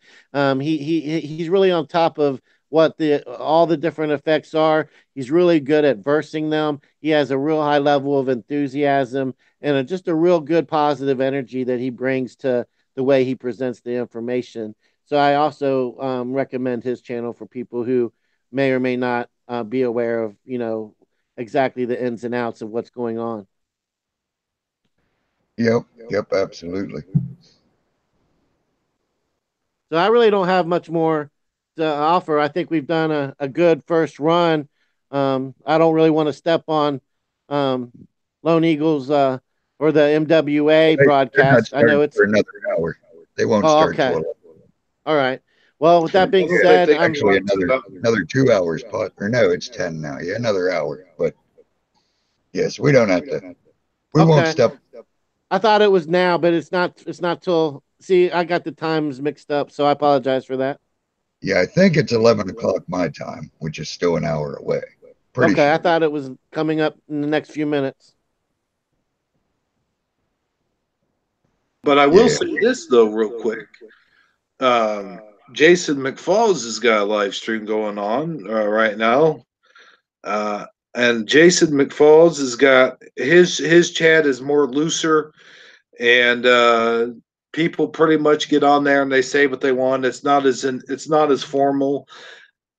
He's really on top of what the all the different effects are. He's really good at versing them. He has a real high level of enthusiasm and just a real good positive energy that he brings to the way he presents the information. So I also recommend his channel for people who may or may not be aware of exactly the ins and outs of what's going on. Yep, yep, absolutely. So I really don't have much more to offer. I think we've done a good first run. I don't really want to step on um, Lone Eagles or the MWA They're not broadcast. I know starting it's. for another hour. They won't Oh, start till okay. 11. All right. Well, with that being Probably said, think I'm. Actually, about another 2 hours, pot or no, it's 10 now. Yeah, another hour. But yes, we don't have to. We won't Okay. step. I thought it was now, but it's not. It's not till. See, I got the times mixed up, so I apologize for that. Yeah, I think it's 11 o'clock my time, which is still an hour away. Pretty Okay, I sure. thought it was coming up in the next few minutes. But I will Yeah. say this though, real quick. Um, Jason McFalls has got a live stream going on right now, uh, and Jason McFalls has got his chat is more looser, and people pretty much get on there and they say what they want. It's not as formal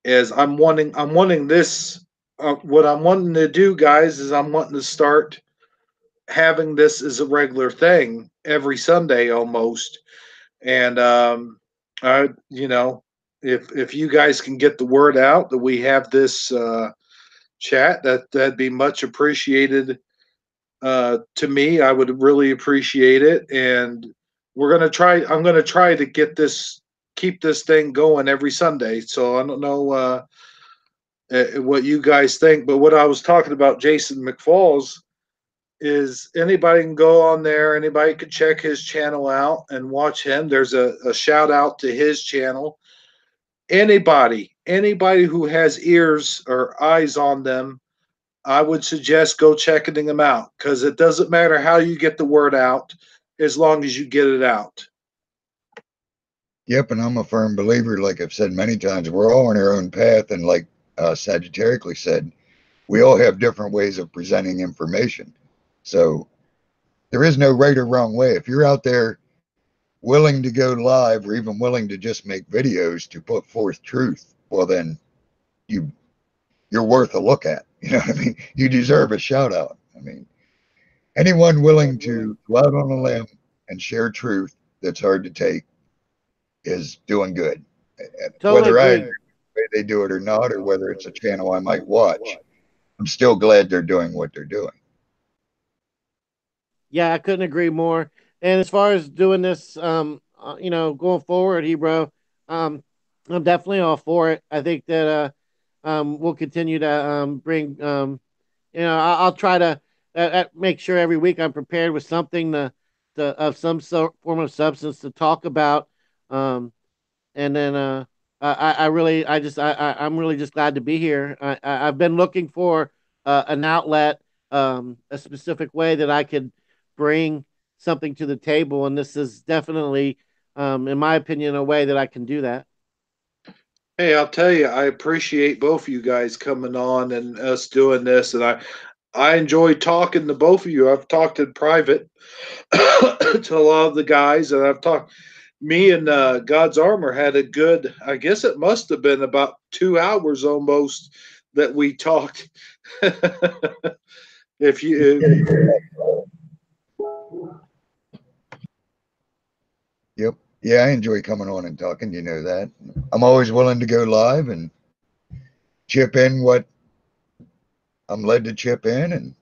as I'm wanting this. What I'm wanting to do, guys, is I'm wanting to start having this as a regular thing every Sunday almost. And I, if you guys can get the word out that we have this chat, that'd be much appreciated. To me, I would really appreciate it, and we're gonna try. I'm gonna try to keep this thing going every Sunday. So I don't know what you guys think, but what I was talking about, Jason McFalls, is anybody can go on there, anybody can check his channel out and watch him. There's a shout out to his channel. Anybody who has ears or eyes on them, I would suggest go checking them out because it doesn't matter how you get the word out as long as you get it out. Yep, and I'm a firm believer, like I've said many times, we're all on our own path. And like Sagittarically said, we all have different ways of presenting information. So there is no right or wrong way. If you're out there willing to go live or even willing to just make videos to put forth truth, well, then you you're worth a look at. You know what I mean? You deserve a shout out. I mean, anyone willing to go out on a limb and share truth that's hard to take is doing good. Totally Whether I agree. agree with the way they do it or not, or whether it's a channel I might watch, I'm still glad they're doing what they're doing. Yeah, I couldn't agree more. And as far as doing this, going forward, Hebro, I'm definitely all for it. I think that we'll continue to bring, I'll try to make sure every week I'm prepared with something of some form of substance to talk about. And then I'm really just glad to be here. I've been looking for an outlet, a specific way that I could bring something to the table, and this is definitely, in my opinion, a way that I can do that. Hey, I'll tell you, I appreciate both of you guys coming on and us doing this, and I enjoy talking to both of you. I've talked in private to a lot of the guys, and I've talked. Me and God's Armor had a good. I guess it must have been about 2 hours almost that we talked. if you, Yep. Yeah, I enjoy coming on and talking. You know that. I'm always willing to go live and chip in what I'm led to chip in. And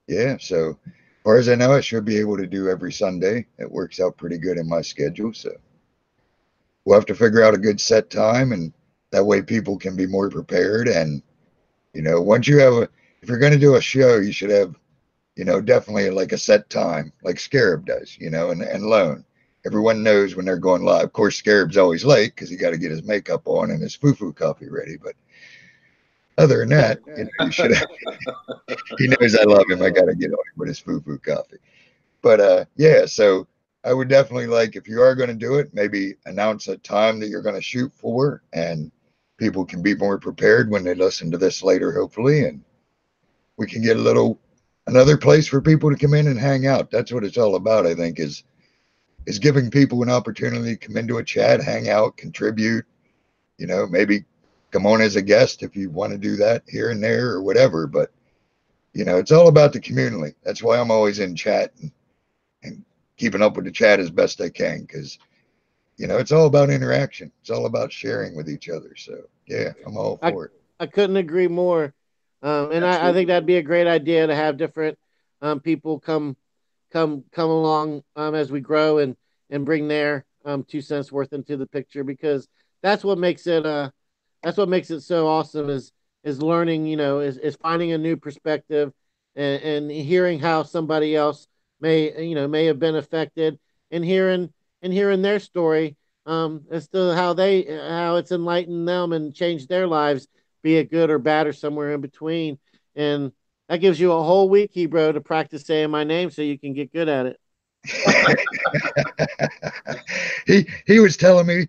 yeah, so as far as I know, I should be able to do every Sunday. It works out pretty good in my schedule. So we'll have to figure out a good set time, and that way people can be more prepared. And, once you have if you're going to do a show, you should have, definitely like a set time, like Scarab does, and Lone. Everyone knows when they're going live. Of course, Scarab's always late because he got to get his makeup on and his foo-foo coffee ready. But other than that, you should have, he knows I love him. I got to get on him with his foo-foo coffee. But yeah, so I would definitely like, if you are going to do it, maybe announce a time that you're going to shoot for, and people can be more prepared when they listen to this later, hopefully, and we can get another place for people to come in and hang out. That's what it's all about, I think, is giving people an opportunity to come into a chat, hang out, contribute, maybe come on as a guest if you want to do that here and there or whatever. But, it's all about the community. That's why I'm always in chat and keeping up with the chat as best I can, because, it's all about interaction. It's all about sharing with each other. So, yeah, I'm all I for it. I couldn't agree more. And I think absolutely. that'd be a great idea to have different people come along as we grow and bring their 2 cents worth into the picture, because that's what makes it that's what makes it so awesome is learning, is finding a new perspective, and hearing how somebody else may have been affected, and hearing their story, as to how it's enlightened them and changed their lives, be it good or bad or somewhere in between. And that gives you a whole week, Hebrew, to practice saying my name so you can get good at it. He was telling me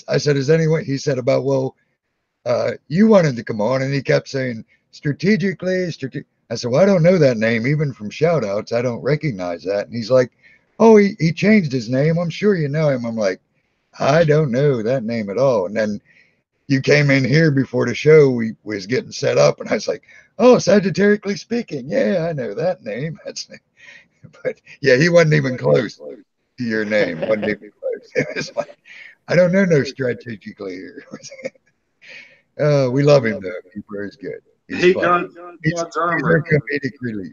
I said, is anyone, he said about, well, you wanted to come on, and he kept saying strategically. I said, well, I don't know that name even from shout outs. I don't recognize that. And he's like, oh, he changed his name. I'm sure you know him. I'm like, I don't know that name at all. And then you came in here before the show. We was getting set up, and I was like, oh, Sagittarically speaking. Yeah, I know that name. But yeah, he wasn't even close to your name. Wasn't even close. It was like, I don't know no strategically here. We love him though. He's very good. He's Hey, funny. He's God's our Armor. comedic relief.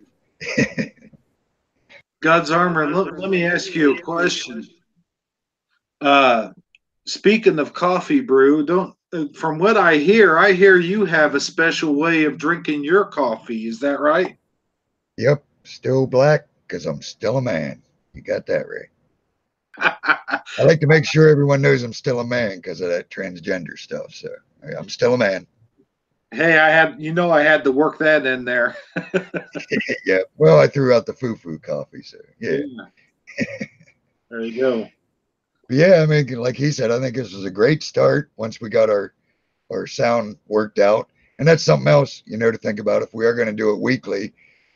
God's Armor. Let me ask you a question. Uh, Speaking of coffee brew, don't from what I hear you have a special way of drinking your coffee. Is that right? Yep, still black because I'm still a man. You got that right. I like to make sure everyone knows I'm still a man because of that transgender stuff. So I'm still a man. Hey, I had to work that in there. Yeah. Well, I threw out the foo-foo coffee. So yeah. Yeah, there you go. But yeah, I mean, like he said, I think this was a great start once we got our sound worked out. And that's something else, to think about. If we are going to do it weekly,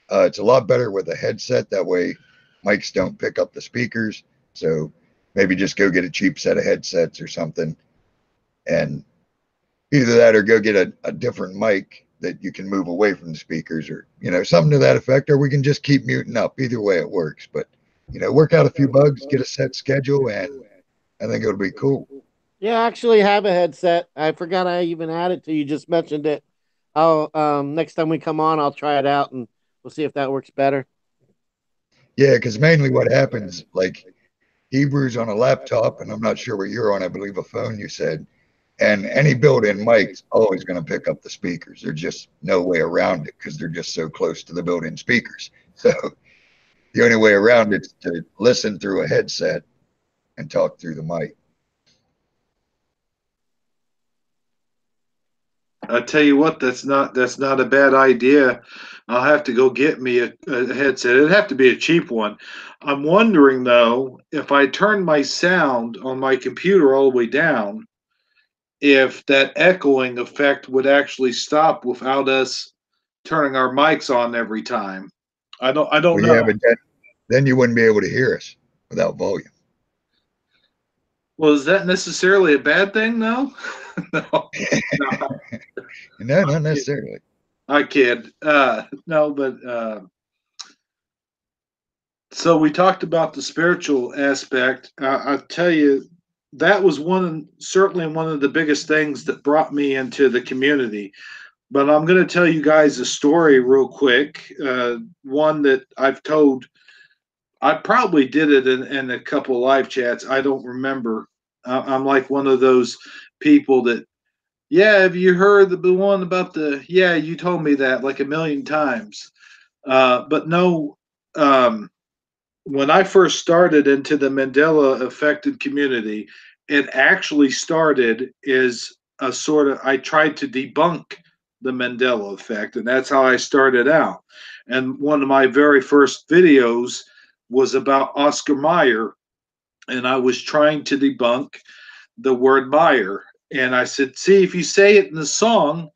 it's a lot better with a headset. That way, mics don't pick up the speakers. So maybe just go get a cheap set of headsets or something, and either that or go get a different mic that you can move away from the speakers, or something to that effect. Or we can just keep muting up. Either way, it works. But work out a few bugs, get a set schedule, and I think it'll be cool. Yeah, I actually have a headset. I forgot I even had it till you just mentioned it. I'll next time we come on, I'll try it out and we'll see if that works better. Yeah, because mainly what happens, like Hebrew's on a laptop, and I'm not sure what you're on. I believe a phone. You said. And any built-in mic's always going to pick up the speakers. There's just no way around it because they're just so close to the built-in speakers. So the only way around it is to listen through a headset and talk through the mic. I tell you what, that's not a bad idea. I'll have to go get me a headset. It'd have to be a cheap one. I'm wondering though, if I turn my sound on my computer all the way down, if that echoing effect would actually stop without us turning our mics on every time. I don't Well, yeah, know. but then you wouldn't be able to hear us without volume. Well, is that necessarily a bad thing though? No. No, No, I not kid. necessarily. I kid. No, but so we talked about the spiritual aspect. I tell you, that was certainly one of the biggest things that brought me into the community. But I'm going to tell you guys a story real quick. One that I've told. I probably did it in a couple of live chats. I don't remember. I'm like one of those people that, yeah, have you heard the one about the, yeah, you told me that like a million times. But no, um, when I first started into the Mandela affected community, it actually started as a sort of, I tried to debunk the Mandela effect, and that's how I started out. And one of my very first videos was about Oscar Mayer, and I was trying to debunk the word Mayer. And I said, see, if you say it in the song,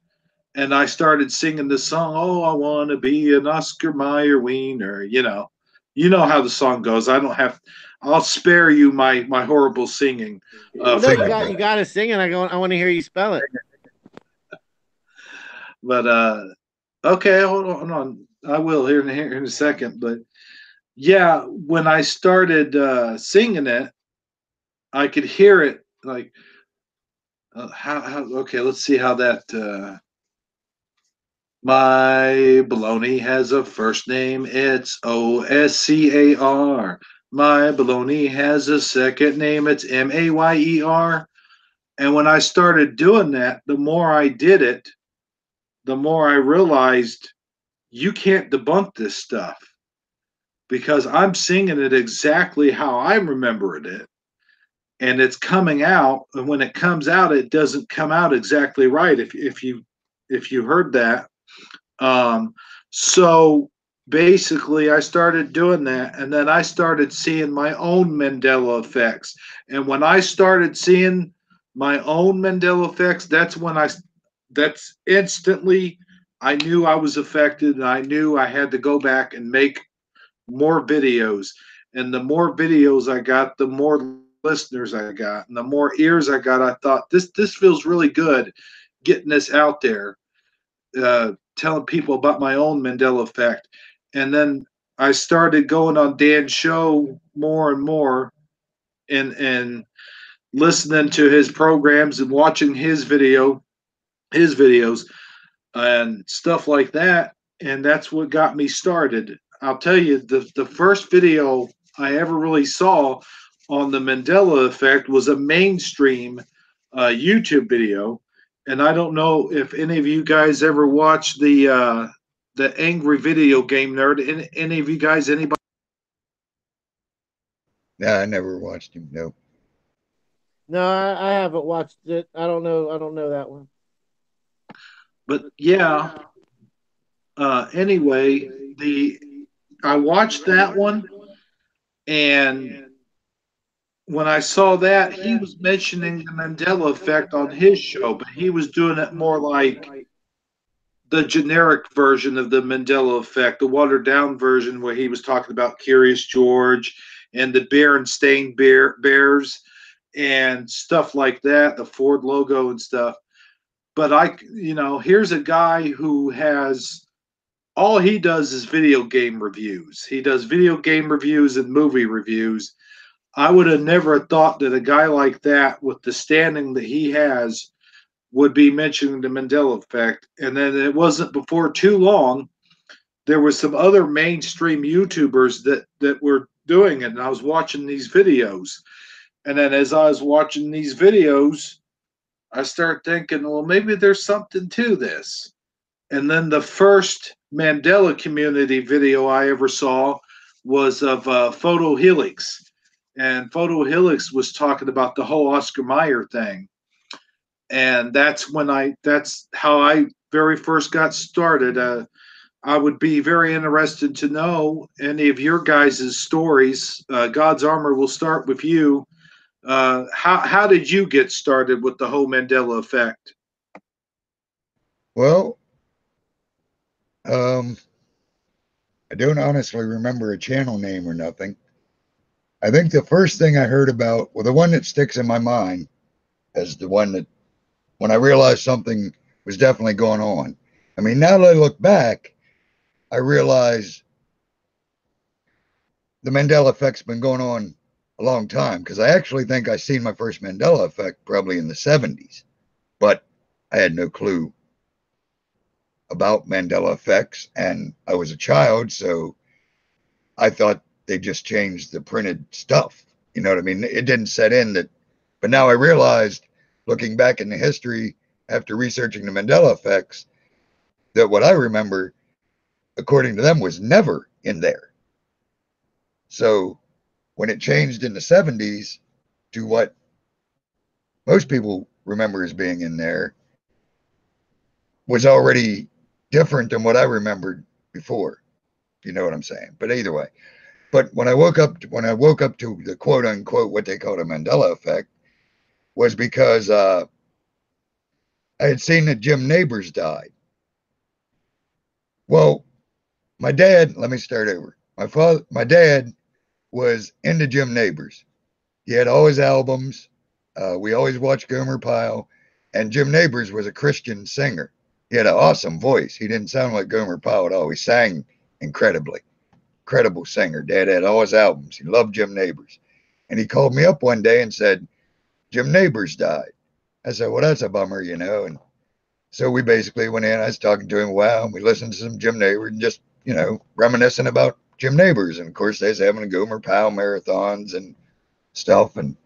and I started singing the song, "Oh, I want to be an Oscar Mayer wiener." You know how the song goes. I don't have. I'll spare you my horrible singing. Well, no, For you Sing it, got brother. you got to sing it. I want to hear you spell it. but okay, hold on. I will here in a second. But yeah, when I started singing it, I could hear it like how. Okay, let's see how that. My baloney has a first name, it's Oscar. My baloney has a second name, it's Mayer. And when I started doing that, the more I did it, the more I realized you can't debunk this stuff because I'm singing it exactly how I remembered it. And it's coming out, and when it comes out, it doesn't come out exactly right. If you heard that, Um, so basically, I started doing that, and then I started seeing my own Mandela effects. And when I started seeing my own Mandela effects, that's instantly, I knew I was affected, and I knew I had to go back and make more videos. And the more videos I got, the more listeners I got, and the more ears I got. I thought this feels really good, getting this out there, telling people about my own Mandela effect. And then I started going on Dan's show more and more, and listening to his programs and watching his videos and stuff like that. And that's what got me started. I'll tell you, the first video I ever really saw on the Mandela effect was a mainstream YouTube video. And I don't know if any of you guys ever watched the Angry Video Game Nerd. Any of you guys, anybody? Nah, I never watched him. No. No, I haven't watched it. I don't know. I don't know that one. But yeah. Anyway, the I watched that one, and when I saw that, he was mentioning the Mandela effect on his show, but he was doing it more like the generic version of the Mandela effect, the watered down version where he was talking about Curious George and the Berenstain Bears and stuff like that, the Ford logo and stuff. But here's a guy who has all he does is video game reviews. He does video game reviews and movie reviews. I would have never thought that a guy like that, with the standing that he has, would be mentioning the Mandela effect. And then it wasn't before too long, there was some other mainstream YouTubers that were doing it, and I was watching these videos. And then as I was watching these videos, I started thinking, well, maybe there's something to this. And then the first Mandela community video I ever saw was of Photo Helix. And Photo Helix was talking about the whole Oscar Mayer thing. and that's how I very first got started. I would be very interested to know any of your guys' stories. God's Armor will start with you. How did you get started with the whole Mandela effect? Well, um, I don't honestly remember a channel name or nothing. I think the first thing I heard about, well, the one that sticks in my mind as the one that when I realized something was definitely going on. I mean, now that I look back, I realize the Mandela effect's been going on a long time because I actually think I seen my first Mandela effect probably in the 70s, but I had no clue about Mandela effects and I was a child, so I thought they just changed the printed stuff. You know what I mean? It didn't set in that, but now I realized looking back in the history after researching the Mandela effects that what I remember, according to them, was never in there. So when it changed in the 70s to what most people remember as being in there, was already different than what I remembered before. You know what I'm saying? But either way. But when I woke up to the quote unquote what they call the Mandela effect was because I had seen that Jim Neighbors died. Well, my dad, let me start over. My dad was into Jim Neighbors. He had all his albums. We always watched Gomer Pyle, and Jim Neighbors was a Christian singer. He had an awesome voice. He didn't sound like Gomer Pyle at all. He sang incredibly. Incredible singer. Dad had all his albums. He loved Jim Neighbors. And he called me up one day and said, Jim Neighbors died. I said, well, that's a bummer, you know. And so we basically went in. I was talking to him a while, and we listened to some Jim Neighbors and just, you know, reminiscing about Jim Neighbors. And of course, they was having a Gomer Pyle marathons and stuff. And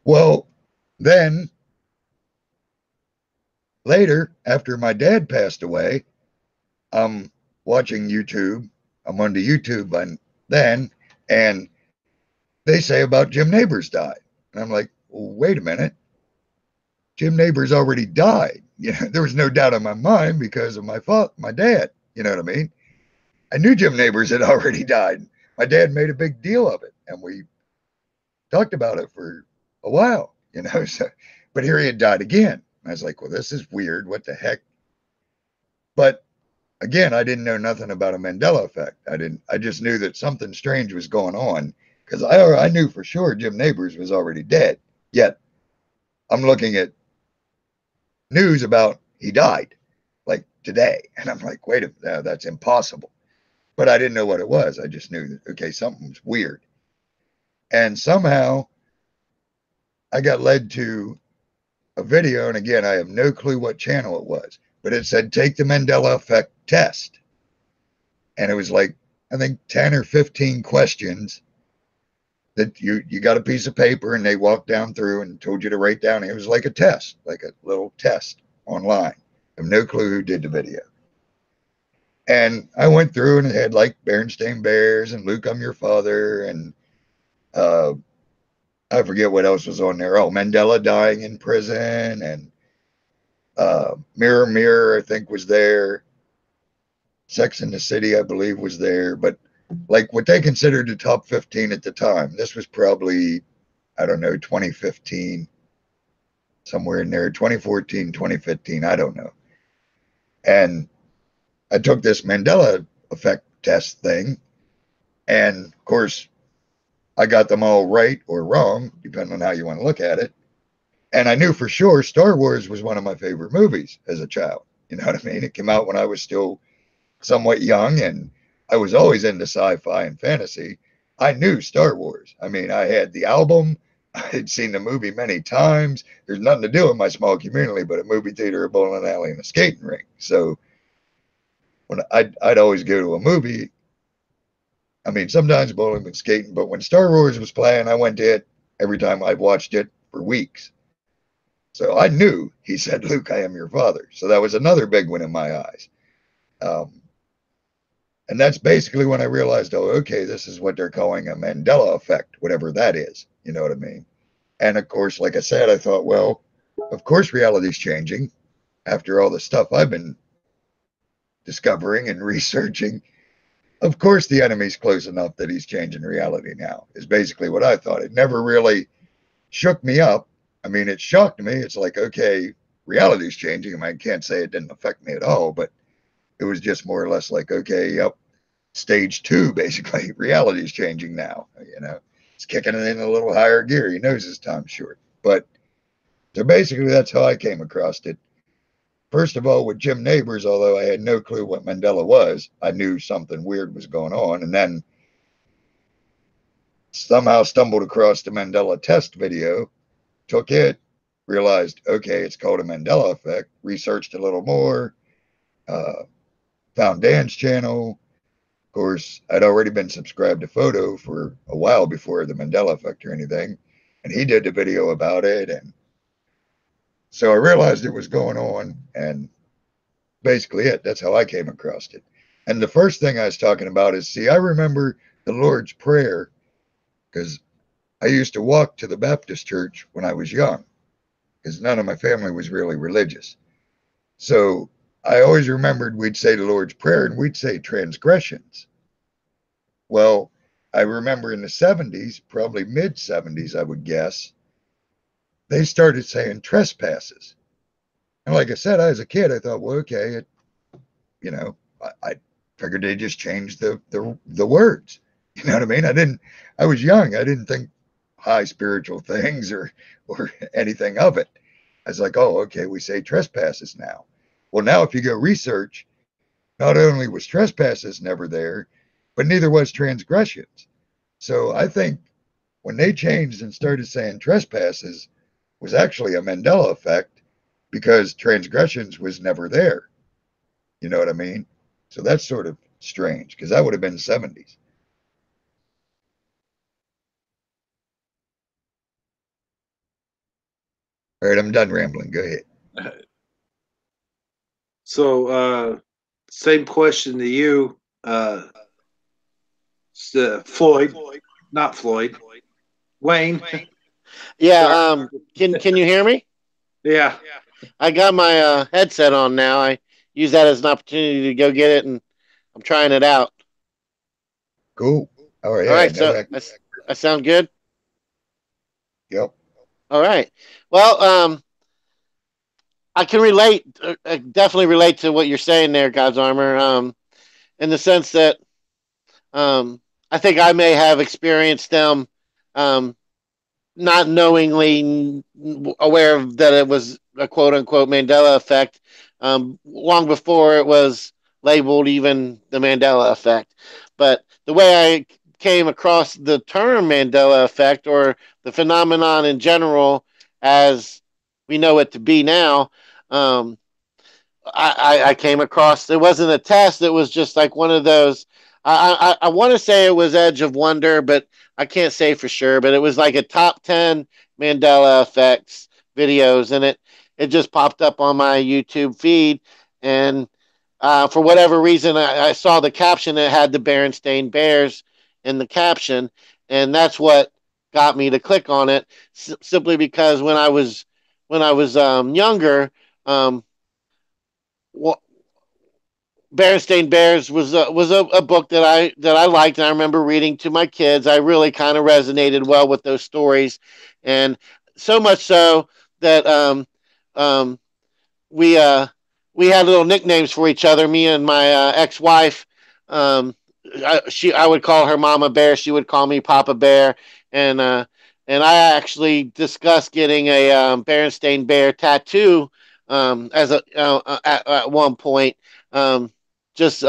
well, then later, after my dad passed away, I'm watching YouTube. I'm on the YouTube then, and they say about Jim Neighbors died. And I'm like, well, wait a minute. Jim Neighbors already died. You know, there was no doubt in my mind because of my dad. You know what I mean? I knew Jim Neighbors had already died. My dad made a big deal of it, and we talked about it for a while. You know, so, but here he had died again. I was like, well, this is weird. What the heck? But again, I didn't know nothing about a Mandela effect. I just knew that something strange was going on because I knew for sure Jim Neighbors was already dead. Yet I'm looking at news about he died like today. And I'm like, wait a minute, that's impossible. But I didn't know what it was. I just knew that, okay, something's weird. And somehow I got led to a video. And again, I have no clue what channel it was, but it said, take the Mandela effect test. And it was like, I think 10 or 15 questions that you got a piece of paper and they walked down through and told you to write down. It was like a test, like a little test online. I have no clue who did the video. And I went through and it had like Berenstain Bears and Luke, I'm Your Father. And I forget what else was on there. Oh, Mandela dying in prison. And Mirror, Mirror, I think was there. Sex in the City, I believe, was there. But like what they considered the top 15 at the time, this was probably, I don't know, 2015, somewhere in there, 2014, 2015, I don't know. And I took this Mandela effect test thing. And of course, I got them all right or wrong, depending on how you want to look at it. And I knew for sure Star Wars was one of my favorite movies as a child. You know what I mean? It came out when I was still somewhat young, and I was always into sci-fi and fantasy. I knew Star Wars. I mean, I had the album. I had seen the movie many times. There's nothing to do in my small community but a movie theater, a bowling alley, and a skating rink. So when I'd always go to a movie, I mean, sometimes bowling and skating, but when Star Wars was playing, I went to it every time. I'd watched it for weeks. So I knew he said, Luke, I am your father. So that was another big one in my eyes. And that's basically when I realized, oh, okay, this is what they're calling a Mandela effect, whatever that is. You know what I mean? And of course, like I said, I thought, well, Of course, reality's changing after all the stuff I've been discovering and researching. Of course, the enemy's close enough that he's changing reality now, is basically what I thought. It never really shook me up. I mean, it shocked me. It's like, okay, reality's changing. I mean, I can't say it didn't affect me at all, but it was just more or less like, okay, yep, stage two, basically. Reality's changing now. You know, it's kicking it in a little higher gear. He knows his time's short. But so basically, that's how I came across it. First of all, with Jim Neighbors, although I had no clue what Mandela was, I knew something weird was going on. And then somehow stumbled across the Mandela test video, took it, realized, okay, it's called a Mandela effect, researched a little more, uh, found Dan's channel. Of course, I'd already been subscribed to Photo for a while before the Mandela effect or anything, and he did the video about it. And so I realized it was going on, and basically it. That's how I came across it. And the first thing I was talking about is, see, I remember the Lord's Prayer because I used to walk to the Baptist church when I was young because none of my family was really religious. So I always remembered we'd say the Lord's Prayer and we'd say transgressions. Well, I remember in the 70s, probably mid 70s, I would guess, they started saying trespasses. And like I said, as a kid, I thought, well, okay, you know, I figured they just changed the words. You know what I mean? I was young. I didn't think high spiritual things or anything of it. I was like, oh, okay, we say trespasses now. Well, now if you go research, not only was trespasses never there, but neither was transgressions. So I think when they changed and started saying trespasses was actually a Mandela effect because transgressions was never there. You know what I mean? So that's sort of strange because that would have been 70s. All right, I'm done rambling. Go ahead. So, same question to you, Floyd, not Floyd, Wayne. Yeah. Sorry. Can you hear me? Yeah. I got my headset on now. I use that as an opportunity to go get it, and I'm trying it out. Cool. All right. All Yeah. right. No. So I sound good. Yep. All right. Well, I can relate. Definitely relate to what you're saying there, God's Armor. In the sense that I think I may have experienced them, um, not knowingly aware of that it was a quote unquote Mandela effect, long before it was labeled even the Mandela effect. But the way I came across the term Mandela effect or the phenomenon in general as we know it to be now, um, I came across it wasn't a test. It was just like one of those. I want to say it was Edge of Wonder, but I can't say for sure. But it was like a top 10 Mandela effects videos, and it just popped up on my YouTube feed. And for whatever reason, I saw the caption. It had the Berenstain Bears in the caption, and that's what got me to click on it. Simply because when I was younger. Um, Berenstain Bears was a book that I liked, and I remember reading to my kids. I really kind of resonated well with those stories, and so much so that um, we uh, we had little nicknames for each other. Me and my ex-wife. Um, I would call her Mama Bear. She would call me Papa Bear, and uh, and I actually discussed getting a Berenstain Bear tattoo as at one point. Um, just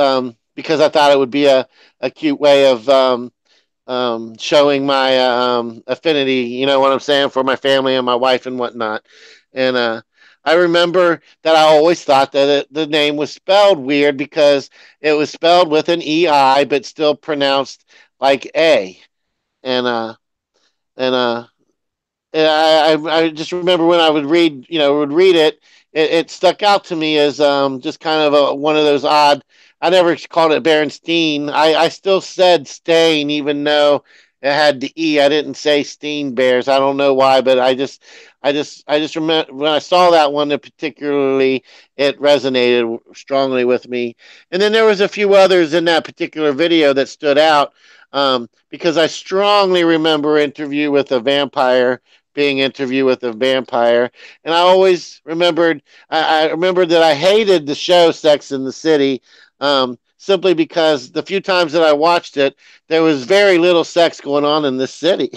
because I thought it would be a cute way of showing my affinity, you know what I'm saying, for my family and my wife and whatnot. And I remember that I always thought that the name was spelled weird because it was spelled with an EI, but still pronounced like A. And and I just remember when I would read it, it stuck out to me as just kind of one of those odd. I never called it Berenstein. I still said Stain, even though it had the E. I didn't say Steen Bears. I don't know why, but I just remember when I saw that one, that particularly it resonated strongly with me. And then there was a few others in that particular video that stood out, because I strongly remember Interview with a Vampire being Interview with a Vampire, and I always remembered. I remembered that I hated the show Sex in the City, simply because the few times that I watched it, there was very little sex going on in this city.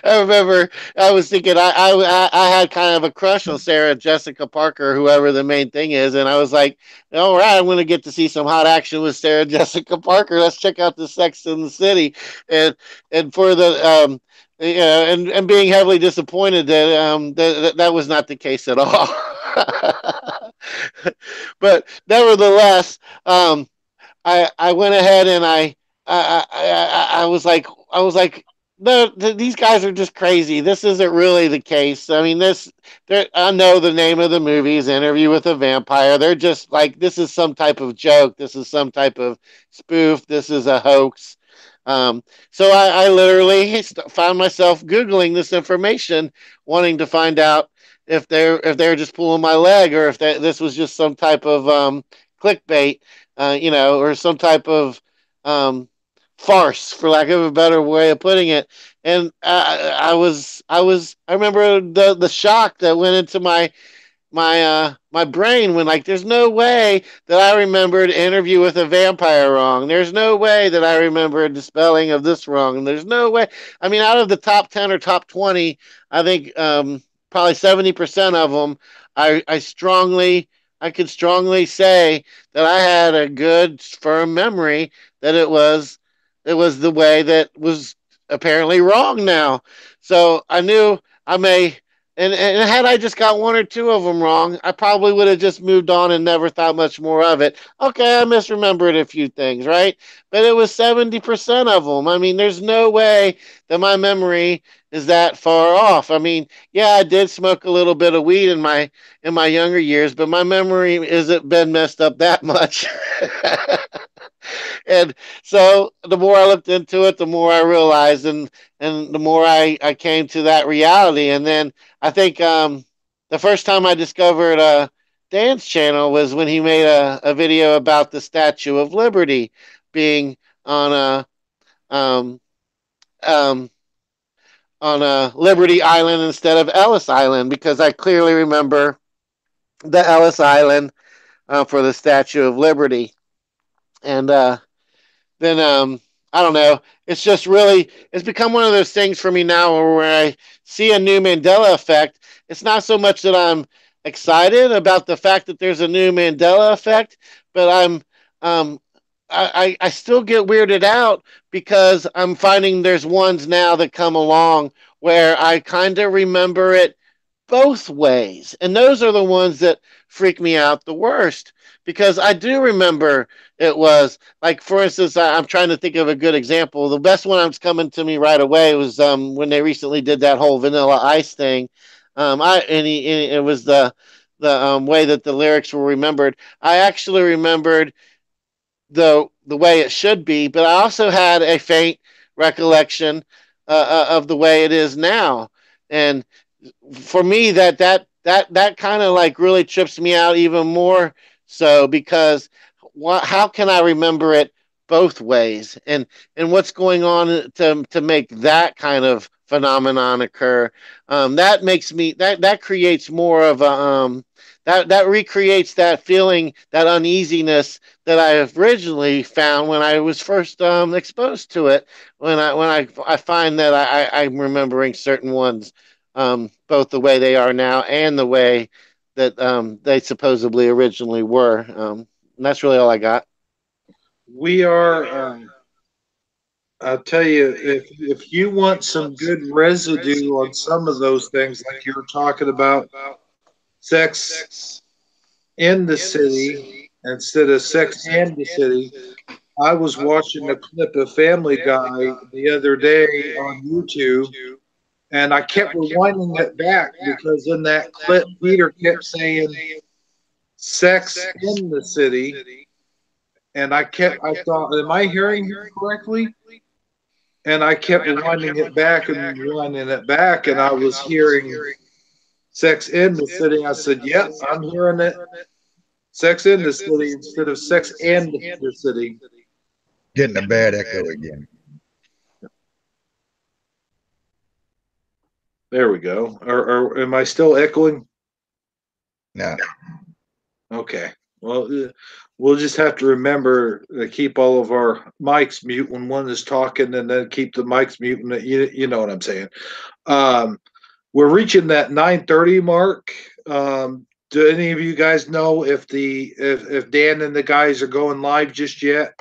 I remember I was thinking I had kind of a crush on Sarah Jessica Parker, whoever the main thing is, and I was like, all right, I'm going to get to see some hot action with Sarah Jessica Parker. Let's check out the Sex in the City, and for the yeah, and being heavily disappointed that that was not the case at all. But nevertheless, I went ahead and I was like, no, these guys are just crazy. This isn't really the case. I mean, I know the name of the movie is Interview with a Vampire. They're just like, this is some type of joke. This is some type of spoof. This is a hoax. So I literally found myself Googling this information, wanting to find out if they're just pulling my leg, or if this was just some type of clickbait, or some type of um, farce, for lack of a better way of putting it. And I remember the shock that went into my brain when, like, there's no way that I remembered Interview with a Vampire wrong. There's no way that I remembered the spelling of this wrong. And there's no way. I mean, out of the top 10 or top 20, I think probably 70% of them, I could strongly say that I had a good firm memory that it was the way that was apparently wrong now. So I knew I may, and had I just got one or two of them wrong, I probably would have just moved on and never thought much more of it. Okay, I misremembered a few things, right? But it was 70% of them. I mean, there's no way that my memory is that far off. I mean, yeah, I did smoke a little bit of weed in my younger years, but my memory isn't been messed up that much. And so the more I looked into it, the more I realized, and the more I came to that reality. And then I think the first time I discovered Dan's channel was when he made a video about the Statue of Liberty being on um, um, a Liberty Island instead of Ellis Island, because I clearly remember the Ellis Island for the Statue of Liberty. And then I don't know. It's become one of those things for me now where I see a new Mandela effect. It's not so much that I'm excited about the fact that there's a new Mandela effect, but um I still get weirded out because I'm finding there's ones now that come along where I kind of remember it both ways. And those are the ones that freak me out the worst, because I do remember it was like, for instance, I'm trying to think of a good example. The best one that's coming to me right away was when they recently did that whole Vanilla Ice thing. It was the way that the lyrics were remembered. I actually remembered the way it should be, but I also had a faint recollection of the way it is now. And for me, that kind of like really trips me out even more so, because how can I remember it both ways, and what's going on to make that kind of phenomenon occur? That makes me that creates more of a that recreates that feeling, that uneasiness that I originally found when I was first exposed to it. When I find that I'm remembering certain ones, both the way they are now and the way that they supposedly originally were. And that's really all I got. We are. I'll tell you, if you want some good residue on some of those things, like you were talking about, sex in the city instead of sex and the city. I was watching a clip of Family Guy the other day on YouTube, and I kept rewinding it back because in that clip, Peter kept saying sex in the city. and I thought, am I hearing him correctly? And I kept winding it back and winding it back, and I was hearing Sex in the City. I said, yep, I'm hearing it. Sex in the City instead of Sex and the City. Getting a bad echo again. There we go. Or am I still echoing? No. Okay. Well, we'll just have to remember to keep all of our mics mute when one is talking, and then keep the mics mute. You know what I'm saying. Um, we're reaching that 9:30 mark. Do any of you guys know if Dan and the guys are going live just yet?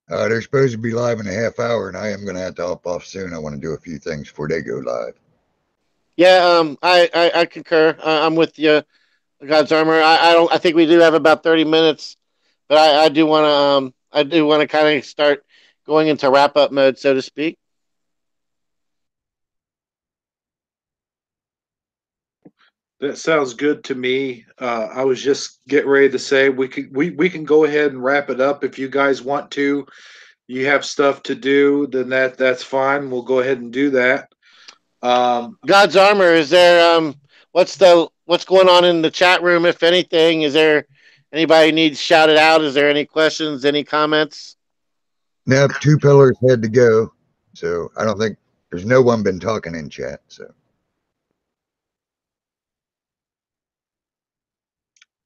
They're supposed to be live in a half hour, and I am going to have to hop off soon. I want to do a few things before they go live. Yeah, I concur. I'm with you, God's Armor. I don't. I think we do have about 30 minutes, but I do want to I do want to kind of start going into wrap up mode, so to speak. That sounds good to me. I was just getting ready to say we can go ahead and wrap it up if you guys want to. You have stuff to do, then that's fine. We'll go ahead and do that. God's Armor. Is there what's going on in the chat room? If anything, is there anybody needs shouted out? Is there any questions? Any comments? Nope, two pillars had to go. So I don't think there's no one been talking in chat. So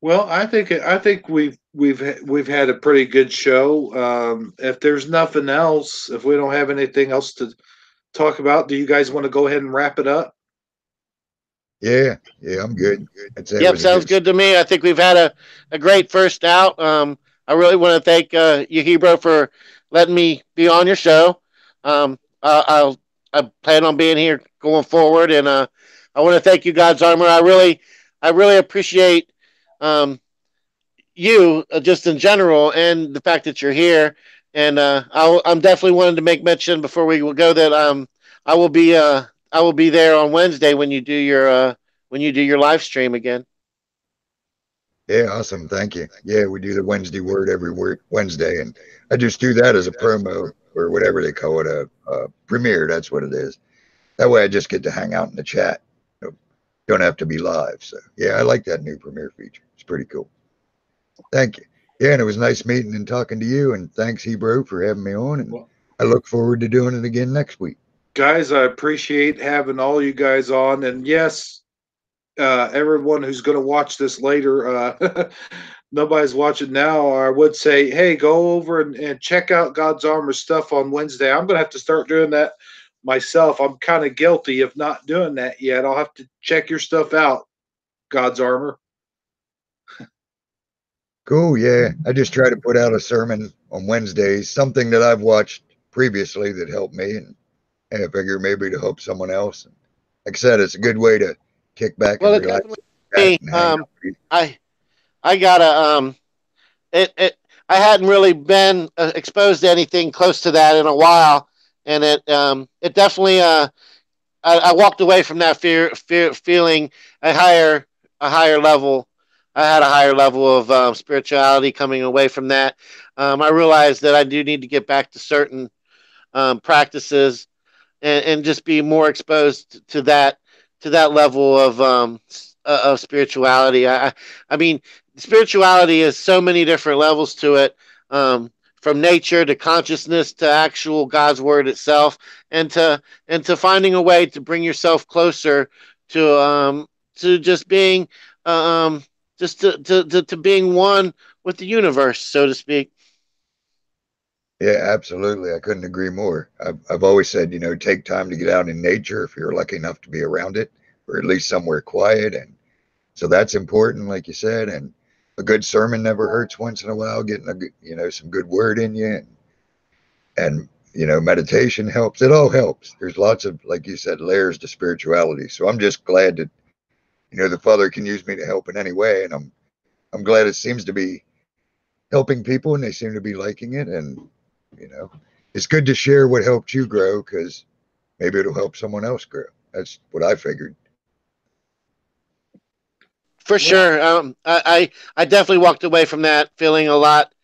Well, I think we've had a pretty good show. If there's nothing else, if we don't have anything else to talk about, do you guys want to go ahead and wrap it up? yeah, I'm good. I'd say it Yep, was a sounds good. good to me. I think we've had a great first out. I really want to thank you, Hebrew, for letting me be on your show. I plan on being here going forward, and I want to thank you, God's Armor. I really appreciate um, you just in general, and the fact that you're here. And I'm definitely wanting to make mention before we will go that I will be I will be there on Wednesday when you do your live stream again. Yeah, awesome. Thank you. Yeah, we do the Wednesday word every Wednesday, and I just do that as a promo or whatever they call it, a premiere. That's what it is. That way, I just get to hang out in the chat. You know, don't have to be live. So yeah, I like that new premiere feature. It's pretty cool. Thank you. Yeah, and it was nice meeting and talking to you. And thanks, Hebrew, for having me on. And Well, I look forward to doing it again next week. guys, I appreciate having all you guys on, and yes, everyone who's going to watch this later, nobody's watching now. I would say, hey, go over and check out God's Armor stuff on Wednesday. I'm going to have to start doing that myself. I'm kind of guilty of not doing that yet. I'll have to check your stuff out, God's Armor. Cool. Yeah, I just try to put out a sermon on Wednesdays, something that I've watched previously that helped me, and I figure maybe to help someone else. And like I said, it's a good way to kick back Well, and it relax definitely me. and hang out. I I gotta it I hadn't really been exposed to anything close to that in a while, and it definitely I walked away from that feeling a higher level. I had a higher level of spirituality coming away from that. I realized that I do need to get back to certain practices and just be more exposed to that level of spirituality. I mean, spirituality has so many different levels to it, from nature to consciousness to actual God's word itself, and to finding a way to bring yourself closer to just being just to being one with the universe, so to speak. Yeah, absolutely. I couldn't agree more. I've always said, take time to get out in nature if you're lucky enough to be around it, or at least somewhere quiet. And so that's important, like you said. And a good sermon never hurts once in a while, getting some good word in you. And meditation helps. It all helps. There's lots of, like you said, layers to spirituality. So I'm just glad that, the Father can use me to help in any way. And I'm glad it seems to be helping people and they seem to be liking it. And, you know, it's good to share what helped you grow because maybe it'll help someone else grow. That's what I figured. For Well, sure. I definitely walked away from that feeling a lot.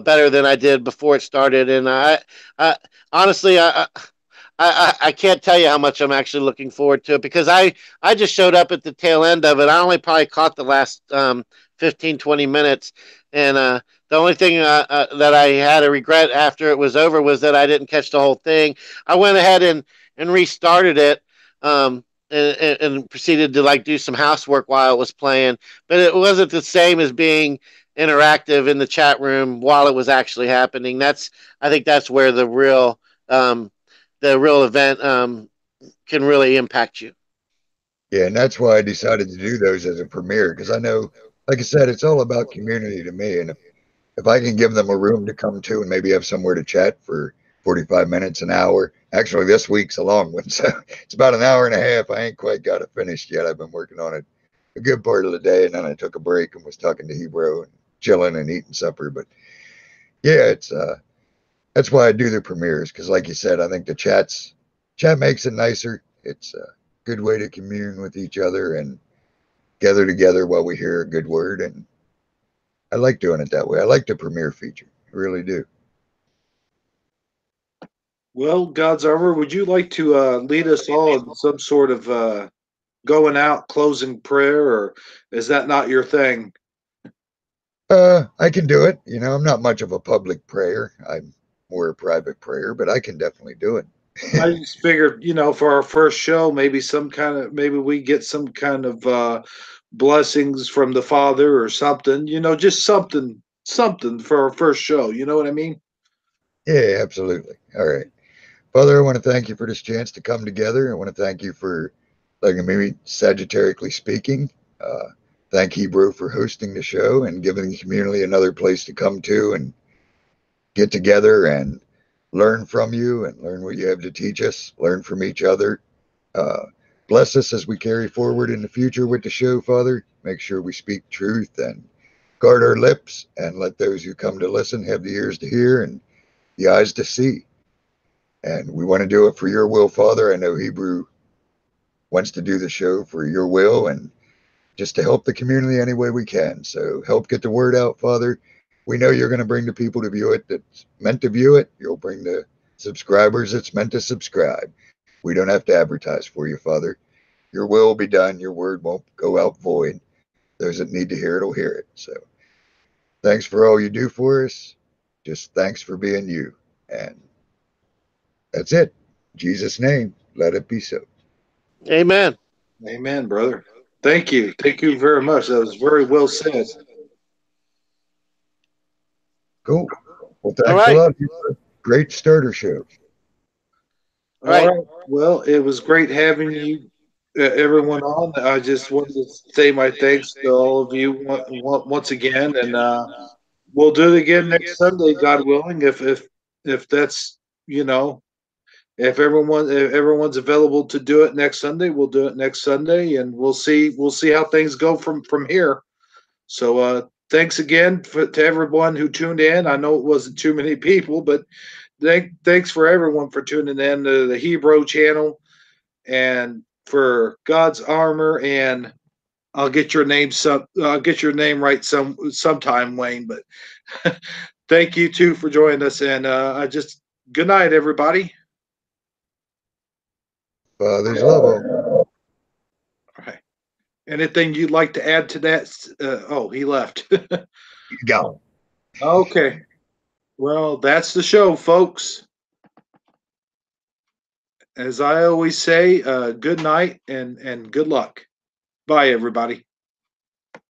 better than I did before it started. And I honestly, I can't tell you how much I'm actually looking forward to it because I just showed up at the tail end of it. I only probably caught the last 15, 20 minutes. And the only thing that I had a regret after it was over was that I didn't catch the whole thing. I went ahead and restarted it. And proceeded to like do some housework while it was playing, but it wasn't the same as being interactive in the chat room while it was actually happening. I think that's where um, the real event can really impact you. Yeah, and that's why I decided to do those as a premiere because I know, like I said, it's all about community to me. And if I can give them a room to come to and maybe have somewhere to chat for 45 minutes, an hour. Actually, this week's a long one, so it's about an hour and a half. I ain't quite got it finished yet. I've been working on it a good part of the day, and then I took a break and was talking to Hebrew and chilling and eating supper. But yeah, it's that's why I do the premieres because, like you said, I think the chat makes it nicer. It's a good way to commune with each other and gather together while we hear a good word. And I like doing it that way. I like the premiere feature. I really do. Well, God's Armor, would you like to lead us all in some sort of going out closing prayer, or is that not your thing? I can do it. You know, I'm not much of a public prayer. I'm more a private prayer, but I can definitely do it. I just figured, for our first show, maybe we get some kind of blessings from the Father or something, just something for our first show. You know what I mean? Yeah, absolutely. All right. Father, I want to thank you for this chance to come together. I want to thank you for letting me sagittarically speaking. Uh, thank Hebrew for hosting the show and giving the community another place to come to and get together and learn from you and learn what you have to teach us, learn from each other. Uh, Bless us as we carry forward in the future with the show, Father. Make sure we speak truth and guard our lips and let those who come to listen have the ears to hear and the eyes to see. And we want to do it for your will, Father. I know Hebrew wants to do the show for your will and just to help the community any way we can. So help get the word out, Father. We know you're going to bring the people to view it that's meant to view it. You'll bring the subscribers that's meant to subscribe. We don't have to advertise for you, Father. Your will be done. Your word won't go out void. Those that need to hear it will hear it. So thanks for all you do for us. Just thanks for being you. And that's it. In Jesus' name, let it be so. Amen. Amen, brother. Thank you. Thank you very much. That was very well said. Cool. Well, All thanks a right. lot. Great starter show. All All right. right. Well, it was great having you, everyone on. I just wanted to say my thanks to all of you once again, and we'll do it again next Sunday, God willing. If that's you know if everyone's available to do it next Sunday, we'll do it next Sunday, and we'll see how things go from here. So thanks again to everyone who tuned in. I know it wasn't too many people, but thanks for everyone for tuning in to the Hebrew channel and for God's Armor. And I'll get your name right sometime, Wayne. But thank you too for joining us. And I just good night, everybody. Father's love all. All right. Anything you'd like to add to that? Oh, he left. Go. Okay. Well, that's the show, folks. As I always say, good night and good luck. Bye, everybody.